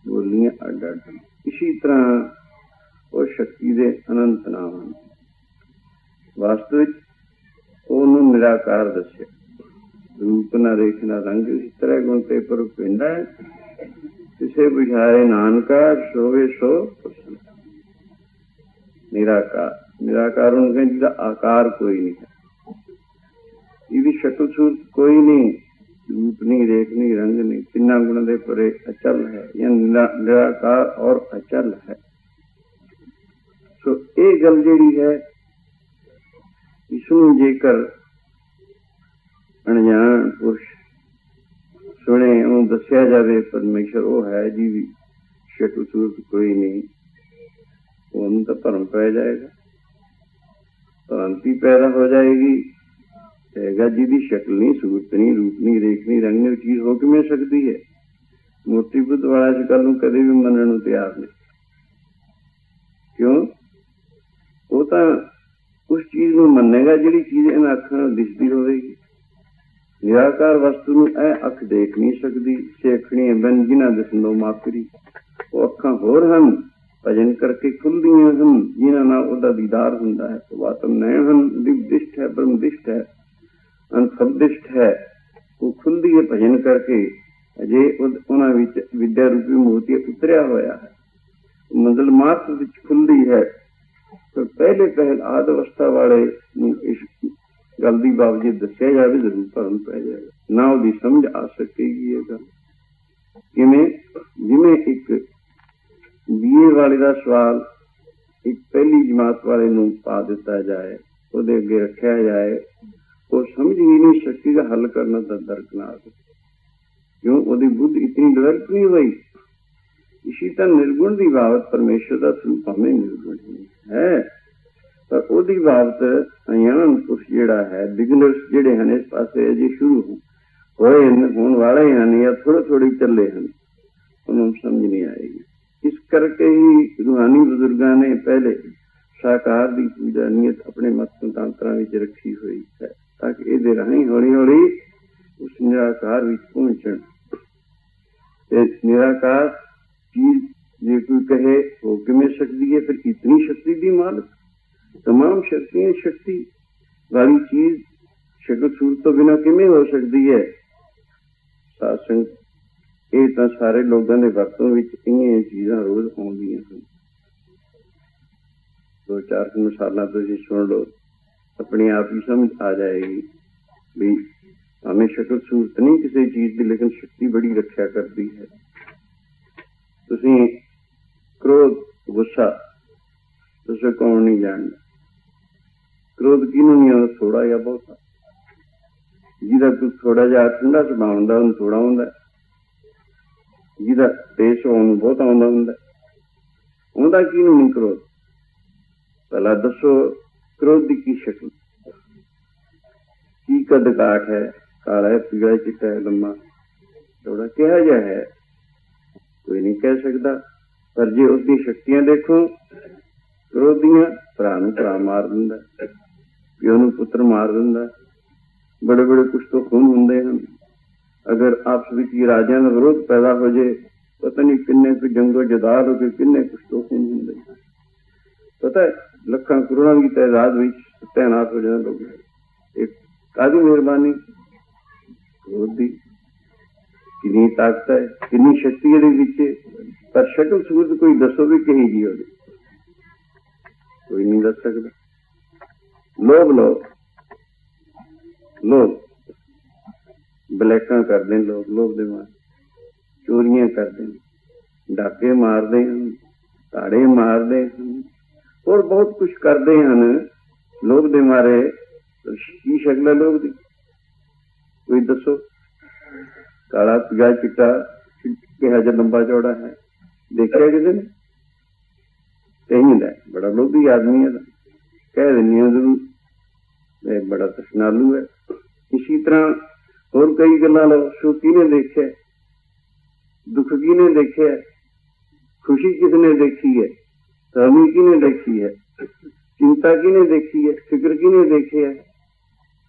Speaker 1: बोलियां अड अड। इसी तरह वो शक्ति दे अनंत नाम हैं। वास्तविक ओनू निराकार दस्या, रूप ना रेख ना रंग, इस तरह गुण ते पर पिंडा है, किसे बुझाए नानका सोवे सो प्रसन्न। निराकार, निराकार उनके जिसका आकार कोई नहीं है, इसकी शक्ल सूरत कोई नहीं, रूप नहीं रेख नहीं रंग नहीं, तिना गुण दे परे अचल है, या निराकार और अचल है। सो ये गल जिहड़ी है इसनूं जेकर अणजाण पुरुष सुने उन्हें दसिया जाए परमेश्वर वो है जी भी शक्ल सूरत कोई नहीं, उन्हें तो भरम पै जाएगा, भ्रांति पैदा हो जाएगी। हैगा जिहदी शक्ल नहीं सूरत नहीं रूप नहीं रेख नहीं रंग नहीं, चीज हो किवें सकती है। मोती बुद्ध वाला इस गल नूं कदे भी मनण नूं तैयार नहीं। क्यों? वो तो उस चीज नूं मन्नेगा जिहड़ी चीज इन्हां अखां नाल दिसदी होवेगी। निराकार वस्तु नूं ऐ अख देख नहीं सकती, से अखणियां बन जिन्हां दिसंदों माकरी। वो अखां होर हन भजन करके खुलदियां हन, जिन्हां नाल उहदा दीदार हुंदा है। वातम नैण हन, दिव्यदिष्ट है, ब्रह्मदिष्ट है, अनफबदिष्ट है, वो खुलदी है भजन करके। अजे उन्हां विच विद्या रूपी मोती उतरिया होया है, मंजिल मात्र विच खुलदी है। तो पहले पहल आद अवस्था वाले इस गल दी बावजूद दस्सिया जावे जरूर भरम पै जाएगा, ना उहदी समझ आ सकेगी। ये गल किवें, जिवें एक बीए वाले का सवाल एक पहली जमात वाले नूं पा दिता जाए, उहदे अगे रखिया जाए, वो समझ ही नहीं शक्ति का हल करना तो दरकनार, क्यों उहदी बुद्ध इतनी डेवलप नहीं हुई। इसी तरह निर्गुण की बाबत परमेश्वर का स्वरूप हमें निर्गुण है, पर उहदी बाबत अज्ञान पुरुष जिहड़ा है, बिगनर्स जिहड़े हैं इस पासे अजे शुरू होए होने वाले हैं या थोड़े थोड़े चले हैं, उन्होंने समझ नहीं आएगी। इस करके ही रूहानी बुजुर्गों ने पहले साकार की पूजा नीयत अपने मत सिद्धांतां विच रखी हुई है, ताकि इहदे राहीं हौली हौली उस निराकार विच पहुंचण। निराकार चीज जे कोई कहे वो किमें सकती है, फिर इतनी शक्ति दी मालिक, तमाम शक्तियां शक्ति वाली चीज शक्ल सूरत तो बिना किमें हो सकती है। सासंग ये तो सारे लोगों के वरतों विच इन्हीं चीज़ां रोज आउंदियां हन। 2-4 मिसालां तुसीं सुन लो, अपने आप ही समझ आ जाएगी भी हमें शक्ल सूरत नहीं किसी चीज की, लेकिन शक्ति बड़ी रक्षा करती है। तुसीं क्रोध गुस्सा तुसीं कौन नहीं जानता, क्रोध किनूं नहीं आता, थोड़ा या बहुता, जिहदा कोई थोड़ा जिहा ठंडा सुभाव हुंदा उहनूं थोड़ा हुंदा, जिहदा तेज सुभाव उहनूं बहुत आउंदा हुंदा। आउंदा किनूं नहीं क्रोध, भला दसो क्रोध की की शक्ल, की कद काठ है, काला है, पीला है, चिट्टा है, लम्मा चौड़ा, किहा जिहा है, कोई नहीं कह सकता। पर जे उसकी शक्तियां देखो, क्रोध दियां भरा नूं भरा मार दिंदा, प्यो नूं पुत्र मार दिंदा, बड़े बड़े कुछ तो खून हुंदे हैं। अगर आपस विच राजियां दा विरोध पैदा हो जाए, पता नहीं किन्ने कोई जंगो जदाल हो के किन्ने कुछ तो खून हुंदे, पता है लखां करोड़ां की तादाद विच तैनात हो जाते लोग। एक कादी मेहरबानी क्रोध दी, कितनी ताकत है, कितनी शक्ति है विच, पर शक्ल सूरत कोई दसो भी कही जी होगी, कोई नहीं दस सकता। लोभ लो, लोभ बलैका करते हैं लोग, लोभ दे मार चोरियां करते हैं, डाके मारते हैं, ताड़े मारते हैं, और बहुत कुछ करते हैं लोभ दे मारे। की शक्ल है लोभ दी, कोई दसो? काला पीला चिट्टा किहा जिहा लंबा चौड़ा है, देखिया किसी ने? कहीं है बड़ा लोभी आदमी है, कह देनी जरूर बड़ा तशनालू है। इसी तरह और कई गल्लां लो, सुख किने देखिया, दुख किने देखिया, खुशी किसने देखी है, सहमी किने देखी है, चिंता किने देखी है, फिक्र किने देखी है,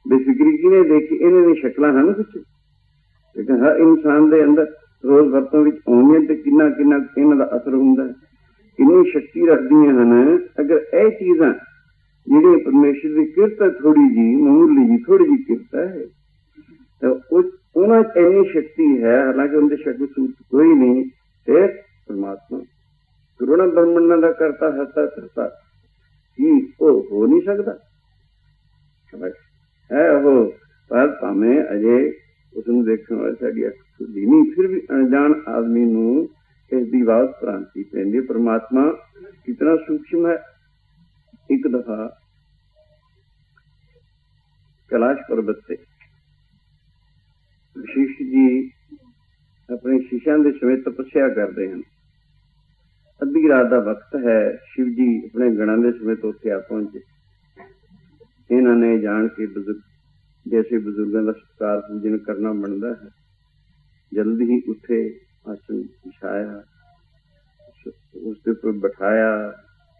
Speaker 1: बेफिक्री किने देखी, इन्हां दी शक्लां हैं कुछ, लेकिन हर इंसान के अंदर रोज वरतों विच आउंदियां ते किन्ना किन्ना इन्हां दा असर हुंदा है, किन्नी शक्ति रखदियां हन। अगर यह चीज़ां जिहड़ी परमेश्वर की किरत है, थोड़ी जी मामूली जी थोड़ी जी किरत है, तो उन्हां च इन्नी शक्ति है, हालांकि उनकी शक्ल सूरत कोई नहीं, फिर परमात्मा करोड़ा ब्रह्मंडां दा करता हरता करता की वो हो नहीं सकता है वो, पर भावें अजे उसनूं देखण वाले साडी अख खुली नहीं, फिर भी अनजान आदमी नूं इसकी बात भ्रांति पैंदी। परमात्मा कितना सूक्ष्म है। एक दफा कैलाश पर्वत से वशिष्ठ जी अपने शिष्यां दे समेत तपस्या करते हैं। अद्धी रात का वक्त है, शिव जी अपने गणां दे समेत उत्थे आ पहुंचे। इन्होंने जान के बुजुर्ग जैसे बुजुर्गों का सत्कार पूजन करना बनता है, जल्दी ही उठे, आसन बिछाया, उसके ऊपर बैठाया,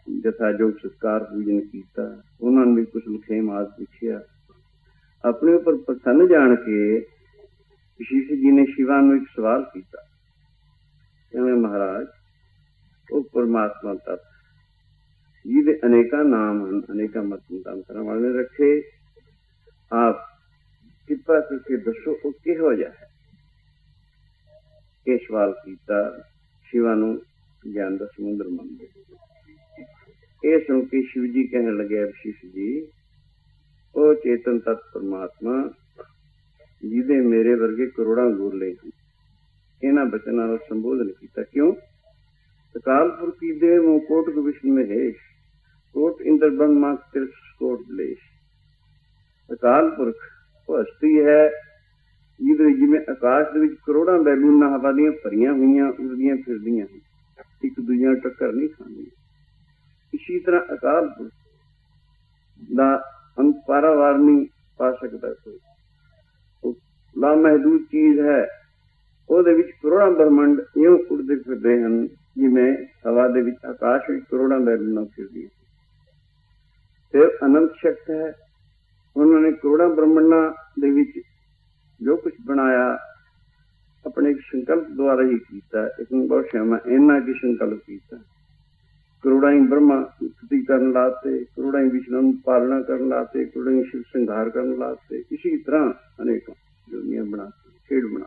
Speaker 1: जथा जो सत्कार पूजन किया। उन्होंने भी कुछ लखेम आद पूछिया। अपने ऊपर प्रसन्न जान के वशिष्ठ जी ने शिवा नूं एक सवाल किया, कहने महाराज वो परमात्मा तत्व ਜਿਹਦੇ ਅਨੇਕਾਂ ਨਾਮ ਹਨ, ਅਨੇਕਾਂ ਮਤਾਂਤਰਾਂ ਵਾਲੇ ਰੱਖੇ। ਆਪ ਕਿਰਪਾ ਕਰਕੇ ਦੱਸੋ ਉਹ ਕਿਹੋ ਜਿਹਾ ਹੈ। ਇਹ ਸਵਾਲ ਕੀਤਾ। ਸ਼ਿਵਾ ਨੂੰ ਗਿਆਨ ਦਾ ਸਮੁੰਦਰ ਮੰਨਦੇ। ਇਹ ਸੁਣ ਕੇ ਸ਼ਿਵ ਜੀ ਕਹਿਣ ਲੱਗੇ, ਵਸ਼ਿਸ਼ ਜੀ, ਉਹ ਚੇਤਨ ਤਤ ਪਰਮਾਤਮਾ ਜਿਹਦੇ ਮੇਰੇ ਵਰਗੇ ਕਰੋੜਾਂ ਗੁਰਲੇ ਹਨ, ਇਹਨਾਂ ਬਚਨਾਂ ਨਾਲ ਸੰਬੋਧਨ ਕੀਤਾ। ਕਿਉਂ? ਅਕਾਲ ਪੁਰਖ ਕੀ ਦੇ ਮੋਹ ਕੋਟ ਵਿਸ਼ਨੂੰ ਮਹੇਸ਼, ਕੋਟ ਇੰਦਰ ਬ੍ਰਹਮਾ ਕੋਟ ਦਲੇਸ਼। ਅਕਾਲ ਪੁਰਖ ਉਹ ਹਸਤੀ ਹੈ ਜਿਹਦੇ ਜਿਵੇਂ ਆਕਾਸ਼ ਦੇ ਵਿੱਚ ਕਰੋੜਾਂ ਬੈਲੂਨਾਂ ਹਵਾ ਦੀਆਂ ਭਰੀਆਂ ਹੋਈਆਂ ਉੜਦੀਆਂ ਫਿਰਦੀਆਂ ਹਨ, ਇੱਕ ਦੂਜੇ ਨਾਲ ਟੱਕਰ ਨਹੀਂ ਖਾਂਦੀਆਂ। ਇਸੀ ਤਰ੍ਹਾਂ ਅਕਾਲ ਪੁਰਖ ਦਾ ਅੰਤ ਪਾਰਾਵਾਰ ਨਹੀਂ ਪਾ ਸਕਦਾ ਕੋਈ। ਉਹ ਲਾਮਹਦੂਦ ਚੀਜ਼ ਹੈ। ਉਹਦੇ ਵਿੱਚ ਕਰੋੜਾਂ ਬ੍ਰਹਮੰਡ ਇਉਂ ਉੜਦੇ ਫਿਰਦੇ ਹਨ ਜਿਵੇਂ ਹਵਾ ਦੇ ਵਿੱਚ ਆਕਾਸ਼ ਵਿੱਚ ਕਰੋੜਾਂ ਬੈਲੂਨਾਂ ਫਿਰਦੀਆਂ। ਫਿਰ ਅਨੰਤ ਸ਼ਕਤ ਹੈ। ਉਹਨਾਂ ਨੇ ਕਰੋੜਾਂ ਬ੍ਰਹਮੰਡਾਂ ਦੇ ਵਿੱਚ ਜੋ ਕੁਛ ਬਣਾਇਆ ਆਪਣੇ ਸੰਕਲਪ ਦੁਆਰਾ ਹੀ ਕੀਤਾ। ਇੱਕ ਬਹੁਤ ਸ਼ਾਮਾ ਇੰਨਾ ਕੀ ਸੰਕਲਪ ਕੀਤਾ। ਕਰੋੜਾਂ ਹੀ ਬ੍ਰਹਮਾ ਉਤਪਤੀ ਕਰਨ ਲਾਤੇ, ਕਰੋੜਾਂ ਹੀ ਵਿਸ਼ਨੂੰ ਨੂੰ ਪਾਲਣਾ ਕਰਨ ਲਾਤੇ, ਕਰੋੜਾਂ ਹੀ ਸ਼ਿਵ ਸੰਘਾਰ ਕਰਨ ਲਾਤੇ। ਇਸੀ ਤਰ੍ਹਾਂ ਅਨੇਕਾਂ ਦੁਨੀਆਂ ਬਣਾਤੀ, ਖੇਡ ਬਣਾ।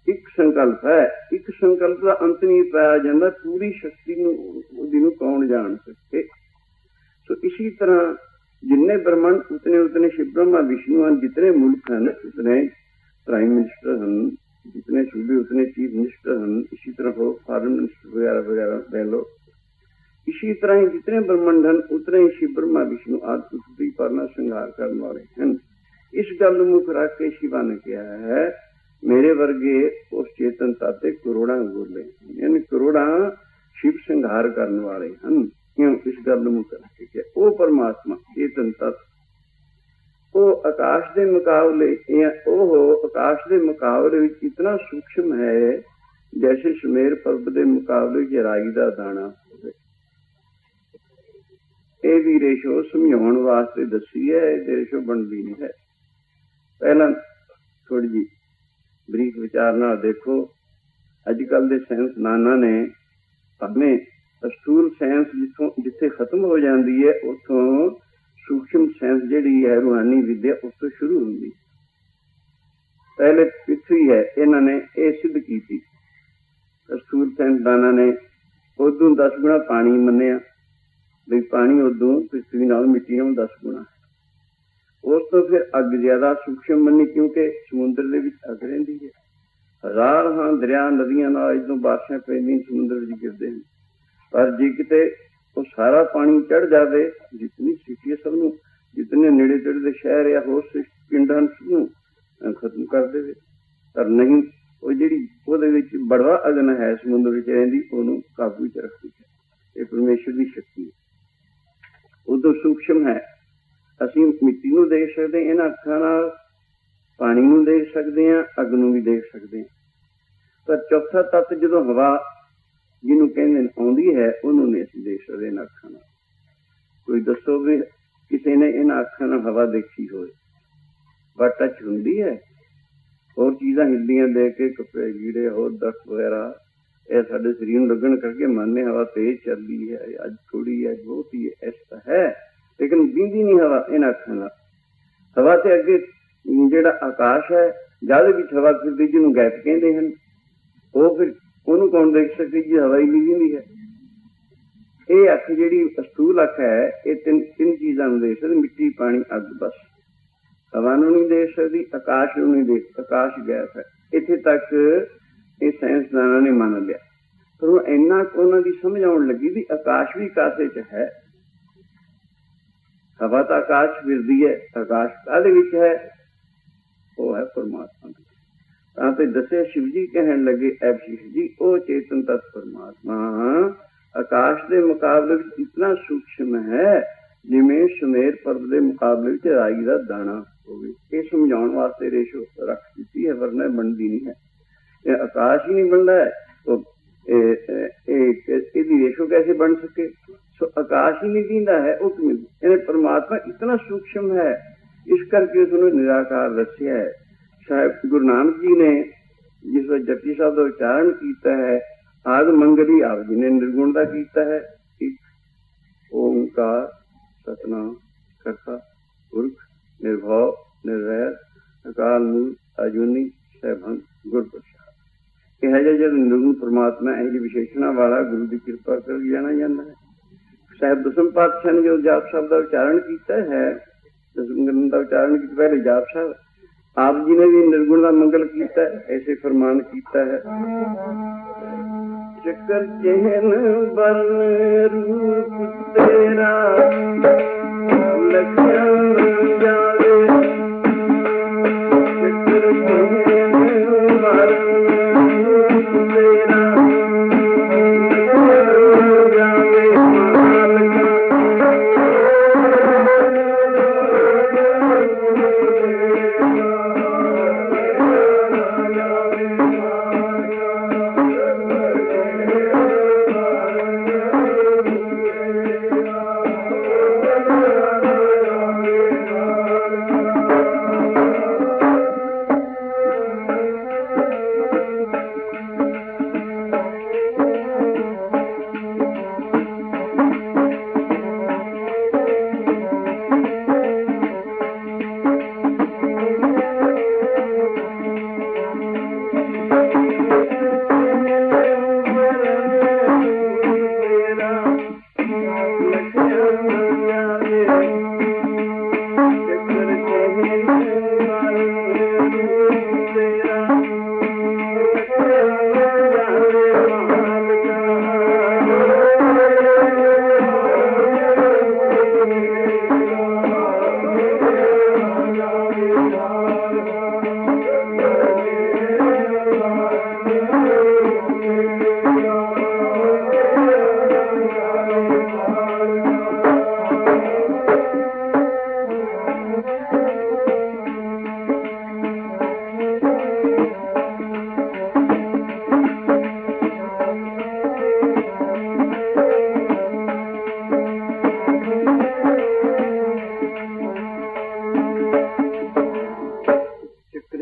Speaker 1: ਇੱਕ ਸੰਕਲਪ ਹੈ। ਇੱਕ ਸੰਕਲਪ ਦਾ ਅੰਤ ਨਹੀਂ ਪਾਇਆ ਜਾਂਦਾ। ਪੂਰੀ ਸ਼ਕਤੀ ਨੂੰ ਉਹਦੀ ਨੂੰ ਕੌਣ ਜਾਣ ਸਕੇ। ਸੋ ਇਸੀ ਤਰ੍ਹਾਂ जितने ब्रह्मांड उतने उतने शिव ब्रह्मा विष्णु हैं, जितने मुल्क हैं उतने प्राइम मिनिस्टर हैं, जितने सूबे उतने चीफ मिनिस्टर हैं। इसी तरह हो फॉरेन मिनिस्टर वगैरह वगैरह ले लो। इसी तरह ही जितने ब्रह्मांड हैं उतने ही शिव ब्रह्मा विष्णु आदि पृथ्वी पालना श्रृंगार करने वाले हैं। इस गल मुख रख के शिवा ने कहा है, मेरे वर्गे उस चेतन ताते करोड़ा गुरले, यानी करोड़ा शिव श्रृंगार करने वाले हैं। क्यों? इस गल मुख रख के वो परमात्मा चेतन तत्व वो आकाश के मुकाबले आकाश के मुकाबले इतना सूक्ष्म है जैसे सुमेर पर्वत के मुकाबले राई का दाना हो। ये भी रेशो समझाने वास्ते दसी है, रेशो बनती नहीं है। पहला थोड़ी जी बरीक विचार नाल देखो। अजकल के साइंसदाना ने भावें स्थूल साइंस जिथे खत्म हो जाती है, उतों सूक्ष्म साइंस जिहड़ी है रूहानी विद्या उतों शुरू होंगी। पहले पृथ्वी है, इन्होंने ये सिद्ध की थी। स्थूल साइंसदाना ने उदों 10 गुणा पानी मन्निया भी पानी उदों पृथ्वी नाल मिट्टी नाल 10 गुणा। उस तो फिर अग ज्यादा सूक्ष्म मन्नी क्योंकि समुद्र दे विच अग रहिंदी है। हजार दरिया नदियां नाल इदों बारिशां पैंदियां समुद्र विच गिरदे हैं। पर जे किते वो सारा पानी चढ़ जाए, जितनी सिटी है सबनों, जितने नेड़े तेड़े शहर या होर पिंडां सबनों खत्म कर दे। पर नहीं, वो जिहड़ी ओहदे विच बड़वा अगन है समुद्र विच रहिंदी, ओहनूं काबू च रखदी है। ये परमेश्वर की शक्ति है। उदों सूक्ष्म है। असीं मिट्टी नूं देख सकदे, इन्हां अखां नाल पानी नूं देख सकदे हां, अग नूं भी देख सकदे हां। पर चौथा तत्त जदों हवा जिन्हों कहते आँदी है, उन्होंने नहीं असीं देख सकते इन्हां अखां नाल। कोई दसो भी किसी ने इन्हां अखां नाल हवा देखी होए? पर टच हुंदी है। होर चीज़ां हिलदियां देख के, कपड़े लीड़े होर दरख्त वगैरह, यह साडे शरीर नूं लगन करके माने हवा तेज चलदी है, अज थोड़ी है, बहुत ही है, ऐसा है। लेकिन बींदी नहीं हवा इन्हां अखां नाल। हवा ते अगे जिहड़ा आकाश है, जद विच हवा फिरदी जिहनूं गैप कहंदे हन, वो फिर ਉਹਨੂੰ कौन देख सकती जी? हवा ही नहीं दिंदी है। ये अख जी स्थूल अख है, ये तीन चीज़ों को देख सकती, मिट्टी पानी अग, बस। हवा नूं नहीं देख सकती, आकाश नूं नहीं देख, आकाश गैप है। इत्थे तक ये साइंसदाना ने मान लिया। पर वो इन्ना उन्हां दी समझ आउण लगी भी आकाश भी कासे च है। हवा तो आकाश फिरदी है, आकाश काहदे विच है? वो है परमात्मा। तो दसे शिव जी कहन लगे, ऐ शिव जी, ओ चेतन तत्व परमात्मा आकाश के मुकाबले इतना सूक्ष्म है जिमें सुमेर पर्वत के मुकाबले राई का दाना होवे। ये समझाने वास्ते रेशो रख दी है, वरना बनती नहीं है। ये आकाश ही नहीं बनता है तो इसकी रेशो कैसे बन सके? सो आकाश ही नहीं दींदा है, वो परमात्मा इतना सूक्ष्म है, इस करके उसने निराकार दसिया है। शायद गुरु नानक जी ने जिस वक्त जपजी साहब का उच्चारण किया है, आदि मंगली आप जी ने निर्गुण का कीता है। एक ओंकार सतनाम करता पुरख निर्भव निर्वैर अकाल मूर्त अजूनी सैभं गुर प्रसाद। यह जो निर्गुण परमात्मा है जी विशेषणा वाला गुरु की कृपा कर जाना जाता है। साहब दसम पातशाह ने जो जाप साहब का उच्चारण किया है, दसम ग्रंथ का उच्चारण किया पहले जाप साहब, आप जी ने भी निर्गुण का मंगल किया, ऐसे फरमान किया है। चक्कर चहन वर्ण रूप तेरा लखन जावे, चक्कर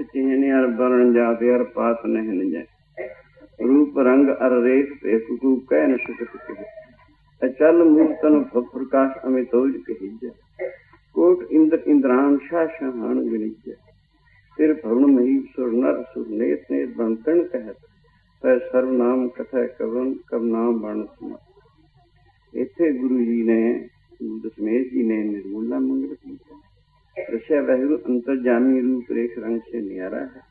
Speaker 1: चहन वर्ण रूप तेरा लखन जावे। पात नहीं न जाए रूप रंग अर रेख पेकु कह न सकत कहे, अचल मूर्तन प्रकाश अमितोज कही। कोट इंद्र इंद्रान शाह शाहान गणिज, फिर भवन मही सुर नर सुर नेत नेत बंतन कहत, पर सर्वनाम कथा कवन कब नाम बण सुना। इथे गुरु जी ने दशमेश जी ने निर्मूला मंगल किया। दस्या वह अंतर्जामी रूप रेख रंग से न्यारा है,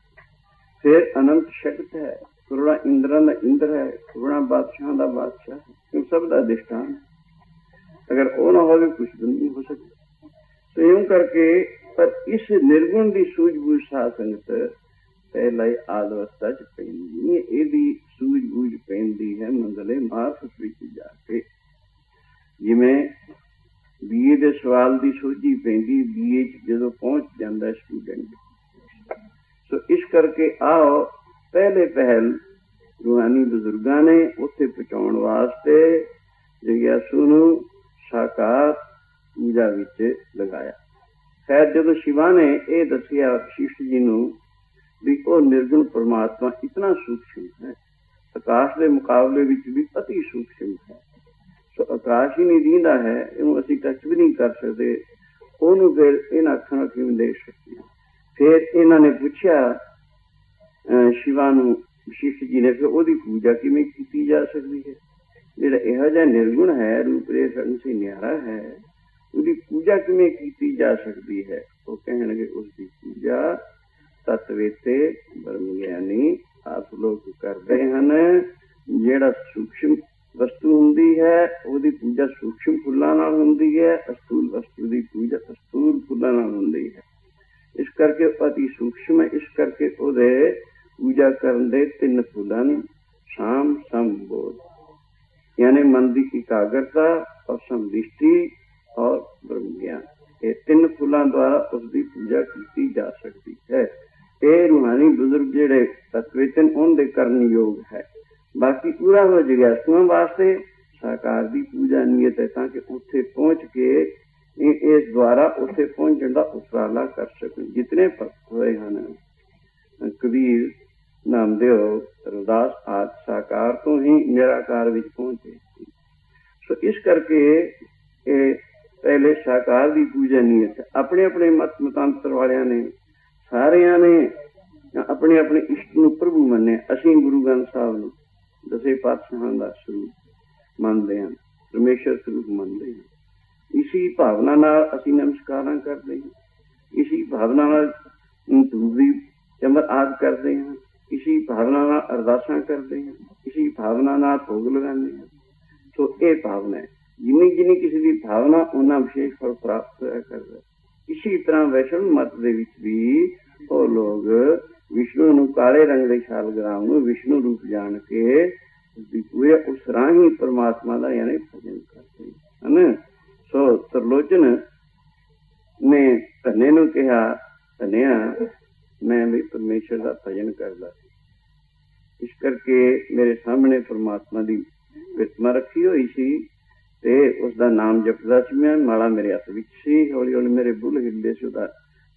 Speaker 1: फिर अनंत शक्त है, करुणा इंद्र का इंद्र है, करुणा बादशाह का बादशाह है, क्यों सब का अधिष्ठान है। अगर वो ना हो कुछ भी नहीं हो सकता। तो यूं करके पर इस निर्गुण की सूझबूझ साध संगत पहला ही आदवस्था च पैंदी, एदी सूझबूझ पैंदी है मंगले मार्फत विच जाके। जिवें बीए दे सवाल की सोझी पैंदी बीए जो पहुंच जाता स्टूडेंट। तो इस करके आओ पहले पहल रूहानी बुजुर्गों ने उत्थे पहुंचाने वास्ते जिज्ञासु नूं साकार पूजा विच लगाया। खैर जो शिवा ने यह दसिया शिष्य जी नूं भी वो निर्गुण परमात्मा इतना सूक्ष्म है, आकाश के मुकाबले विच भी अति सूक्ष्म है। तो आकाश ही नहीं दींदा है, इनू असीं टच भी नहीं कर सकते, उन्होंने फिर इन अखां किवें देख सकते हैं। फिर इन्होंने पूछा शिवा नूं, शिष्य जी ने फिर ओदी पूजा किवें कीती जा सकती है। जिहड़ा इहो जिहा निर्गुण है, रूप रेख रंग से न्यारा है, उसकी पूजा किवें कीती जा सकती है। वो कहणगे उसकी पूजा तत्वेते ब्रह्म ज्ञानी आप लोग करते हैं। जिहड़ा सूक्ष्म वस्तु हुंदी है उसकी पूजा सूक्ष्म फुल्लां नाल हुंदी है, अस्थूल वस्तु की पूजा अस्थूल फुल्लां नाल हुंदी है। इस करके अति सूक्ष्म है, इस करके उहदे पूजा करन दे तीन फुल्लां ने शाम संबोध, यानी मन की एकाग्रता और संदृष्टि और ब्रह्म ज्ञान, ये तीन फुल्लां द्वारा उसकी पूजा की जा सकती है। ये रूहानी बुजुर्ग जिहड़े तत्वेतन उनके करन योग है। बाकी पूरा हो जिज्ञासुओं वास्ते साकार की पूजा नियत है, ताकि उत्थे पहुंच के इस द्वारा उत्थे पहुंचने का उपराला कर सकें। जितने भक्त हुए हैं कबीर नामदेव रविदास आदि साकार तो ही निराकार विच पहुंचे। सो इस करके पहले साकार की पूजा नहीं है। अपने अपने मत मतांतर वालियां ने सारियां ने अपने अपने इष्ट नूं प्रभु मन्ने। असीं गुरु ग्रंथ साहब नूं दसे पातशाहां दा स्वरूप मनदे हां, परमेश्वर स्वरूप मनदे हां। इसी भावना नाल असीं नमस्कारां करदे हां, इसी भावना नाल धूप दी चमर आदि करदे हां, इसी भावना नाल अरदासां करदे हां, इसी भावना नाल भोग लगांदे हां। सो ये भावना है, जिन्नी जिन्नी किसी की भावना उन्ना विशेष फल प्राप्त होया करदा। इसी तरह वैष्णव मत दे विच भी वो लोग विष्णु नूं काले रंग दे शालग्राम नूं विष्णु रूप जान के पूरे उस राही परमात्मा का यानी भजन करते हैं। सो त्रिलोचन ने धन्य नूं कहा, धन्या मैं भी परमेश्वर का भजन करदा सी। इस करके मेरे सामने परमात्मा की प्रतिमा रखी हुई सी ते उसका नाम जपदा सी। मैं माला मेरे हथ विच सी, हौली हौली मेरे बुल हिलदे सी, उसका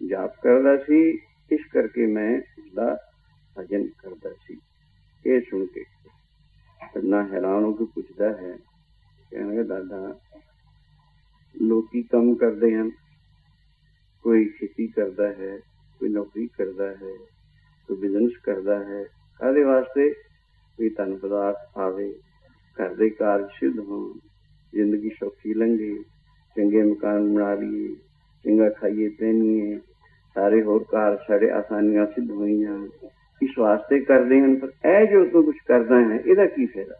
Speaker 1: जाप करदा सी। इस करके मैं उसका भजन करदा सी। ये सुन के इतना हैरान होकर पुछदा है, कहने दादा लोकी काम करते हैं, कोई खेती करता है, कोई नौकरी करता है, कोई बिजनेस करता है, काहदे वास्ते कोई धन पदार्थ आवे, घर के कारज सिद्ध हो, जिंदगी सौखी लंघे, चंगे मकान बना लीए, चंगा खाइए पहनीए, सारे होर कार साढ़े आसानियां सिद्ध होई जान, इस वास्ते करते हैं। पर यह जो तू कुछ करता है इसका की फायदा?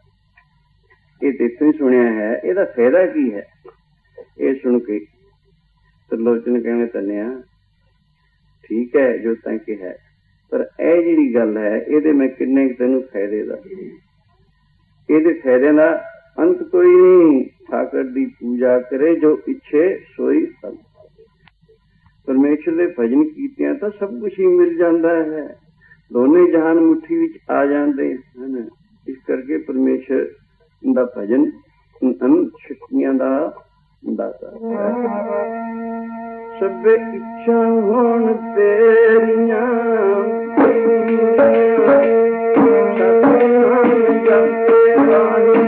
Speaker 1: ये तेतों ही सुनिया है, इसका फायदा की है? ये सुन के त्रिलोचन कहने धन्या ठीक है जो तैं कहा, पर यह जी गल है ये मैं किन्ने तेनों फायदे दस, ये फायदे का अंत कोई नहीं। ठाकर की पूजा करे जो इच्छे सोई फल, परमेश्वर के भजन कीतियां तो सब कुछ ही मिल जाता है, दोनों जहान मुट्ठी विच आ जाते हैं। इस करके परमेश्वर का भजन अनंत शक्तियां का दाता है। सब इच्छा होण तेरियां सतनाम जपते राही,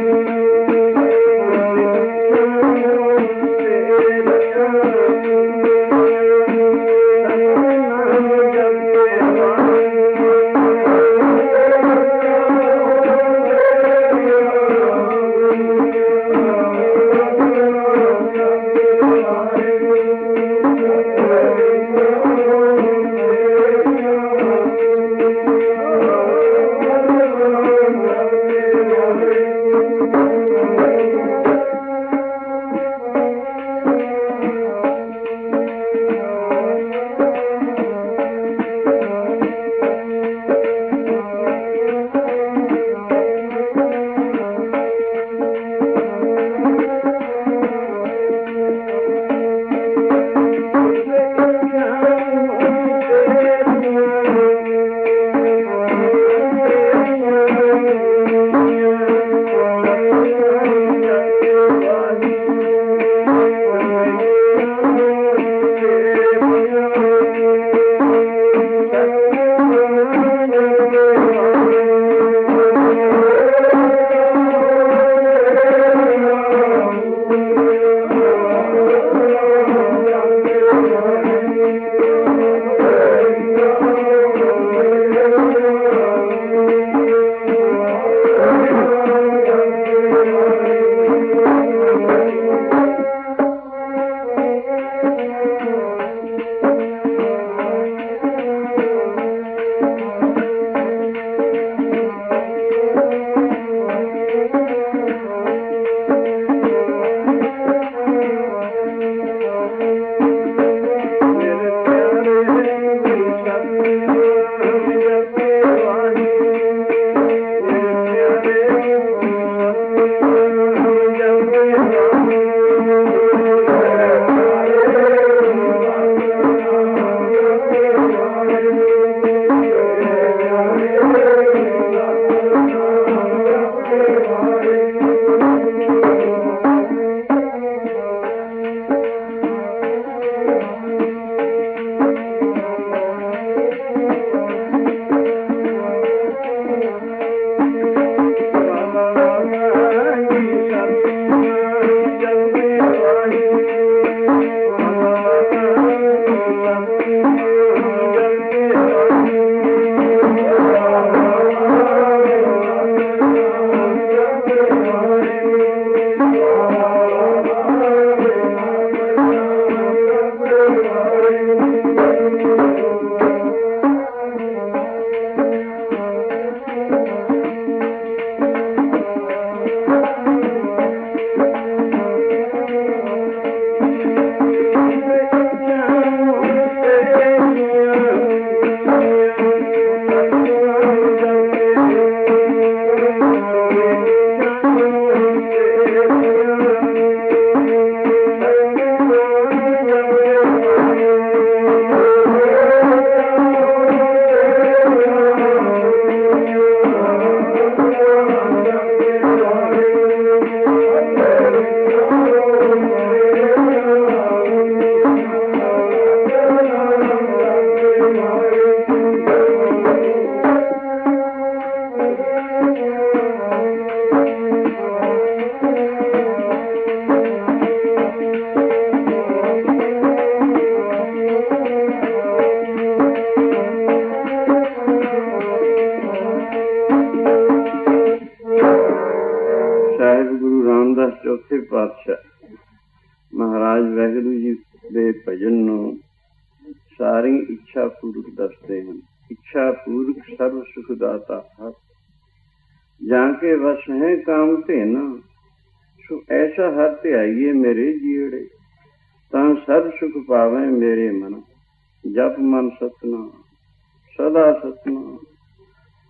Speaker 1: चौथे पातशाह महाराज वाहिगुरु जी दे भजन नूं सारी इच्छा पूर्वक दसते हैं। इच्छा पूर्वक सर्व सुख दाता हर, जाके वस है काम ते ना, सो ऐसा हर ते आइए मेरे जीड़े, तां सर्व सुख पावे मेरे मन। जप मन सतनाम सदा सतनाम,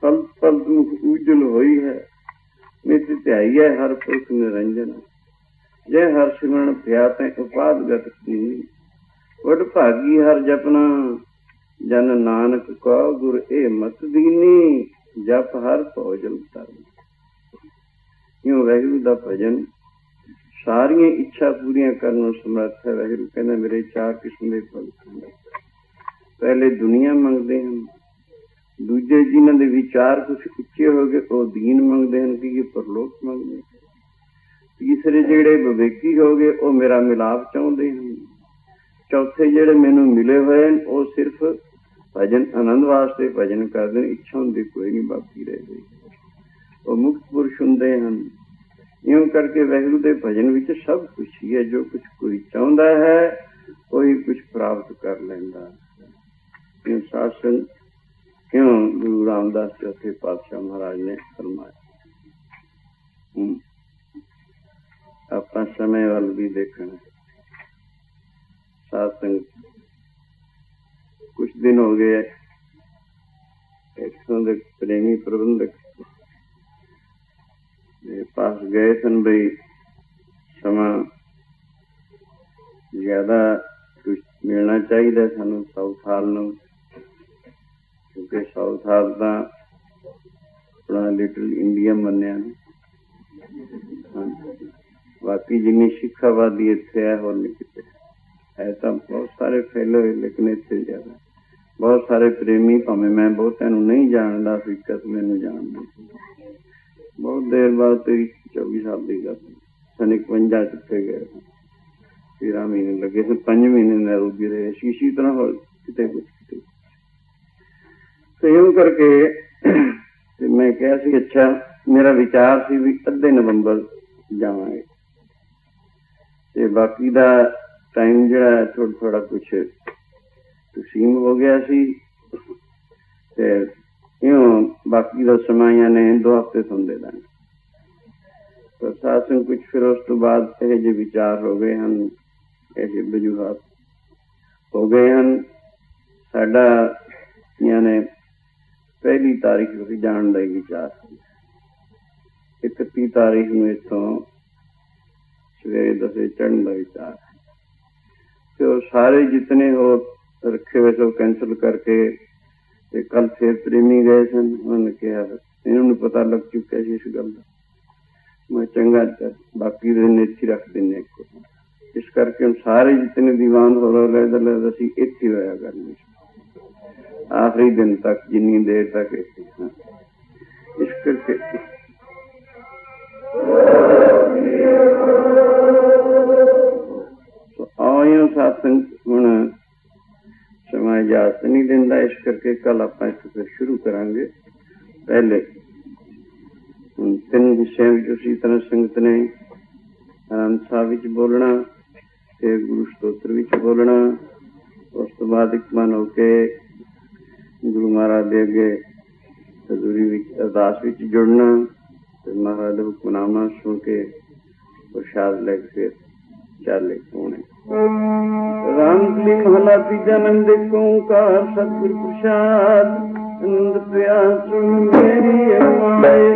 Speaker 1: पल पल मुख उजल होई है, नित ध्याइए हर पुरख निरंजन। जय हर सिमरन प्याते उपाधगत कीनी, वड भागी हर जपना, जन नानक कौ गुर ए मत दीनी। जप हर भोजन धर्म। यूं वाहिगुरु दा भजन सारियां इच्छा पूरियां करन नूं समर्थ है। वाहिगुरु कहंदा मेरे चार किस्म दे भगत हैं। पहले दुनिया मंगते हैं, दूजे जिन्हां दे विचार कुछ उच्चे हो गए वो दीन मंगते हैं कि परलोक मंगते हैं। तीसरे जेड़े विवेकी हो गए वो मेरा मिलाप चाहते हैं। चौथे जेड़े मैनू मिले हुए हैं वो सिर्फ भजन आनंद वास्ते भजन करते हैं, इच्छा होंदी कोई नहीं बाकी रह गई। वो मुक्त पुरुष होंदे हैं। यूं करके वाहिगुरु दे भजन विच सब कुछ ही है। जो कुछ कोई चाहता है कोई कुछ प्राप्त कर लेंदा। यूं सासंग क्यों गुरु रामदास चौथे पातशाह महाराज ने फरमाया। अपना समय वाल भी देखना। सासंग कुछ दिन हो गए इतों के प्रेमी प्रबंधक मेरे पास गए सन भाई समा ज्यादा कुछ मिलना चाहिए सानू साउथ हाल नूं, क्योंकि साउथ हाल तो अपना लिटिल इंडिया मन्निया। बाकी जिन्नी सिख आबादी इत्थे है होर नहीं किते है। तो बहुत सारे फेलो है लेकिन इत्थे ज्यादा बहुत सारे प्रेमी, भावें मैं बहुतों नहीं जानता, अफ्रीका तो मैनू जानता बहुत देर बाद 23-24 साल की गल। सन 51 चुके गए, 13 महीने लगे सन, 5 महीने नैरोबी रहे। इसी तरह किते कुछ किते। तो यूं करके मैं कहा सी अच्छा मेरा विचार सी भी अद्धे नवंबर जावांगे ते बाकी दा टाइम जिहड़ा थोड़ा थोड़ा कुछ तसीम हो गया सी ते यूं बाकी दा समाइयां ने 2 हफ्ते तुम दे देंगे। प्रशासन कुछ फिर उस तो बाद यह जे विचार हो गए हैं, ऐसे वजूहात हो गए हैं। साडा यानी 1 तारीख जान का विचार, 31 तारीख में इतों सवेरे 10 चढ़न का विचार। तो सारे जितने हो रखे हुए सब कैंसल करके ते कल फिर प्रेमी गए सन। उन्होंने कहा इन्होंने पता लग चुका है इस गल का। मैं चंगा चल बाकी दिन इत्थे रख देने। इस करके हम सारे जितने दीवान हो रहे असी इत्थे होया करने आखिरी दिन तक, जिन्नी देर तक इत्थे। इस करके करके कल आप फिर शुरू करांगे। पहले 3 विषयों उसी तरह संगत ने आनंद साहब विच बोलना, फिर गुरु स्त्रोत्र विच बोलना, उस तो बाद एक मन होके गुरु महाराज दे अगे हजूरी विच अरदास विच जुड़ना, फिर महाराज का हुक्मनामा सुन के प्रसाद लेके फिर चाले होने। रामली महला तीजा नंद ओंकार सतगुर प्रसाद आनंद प्रयास मेरी माए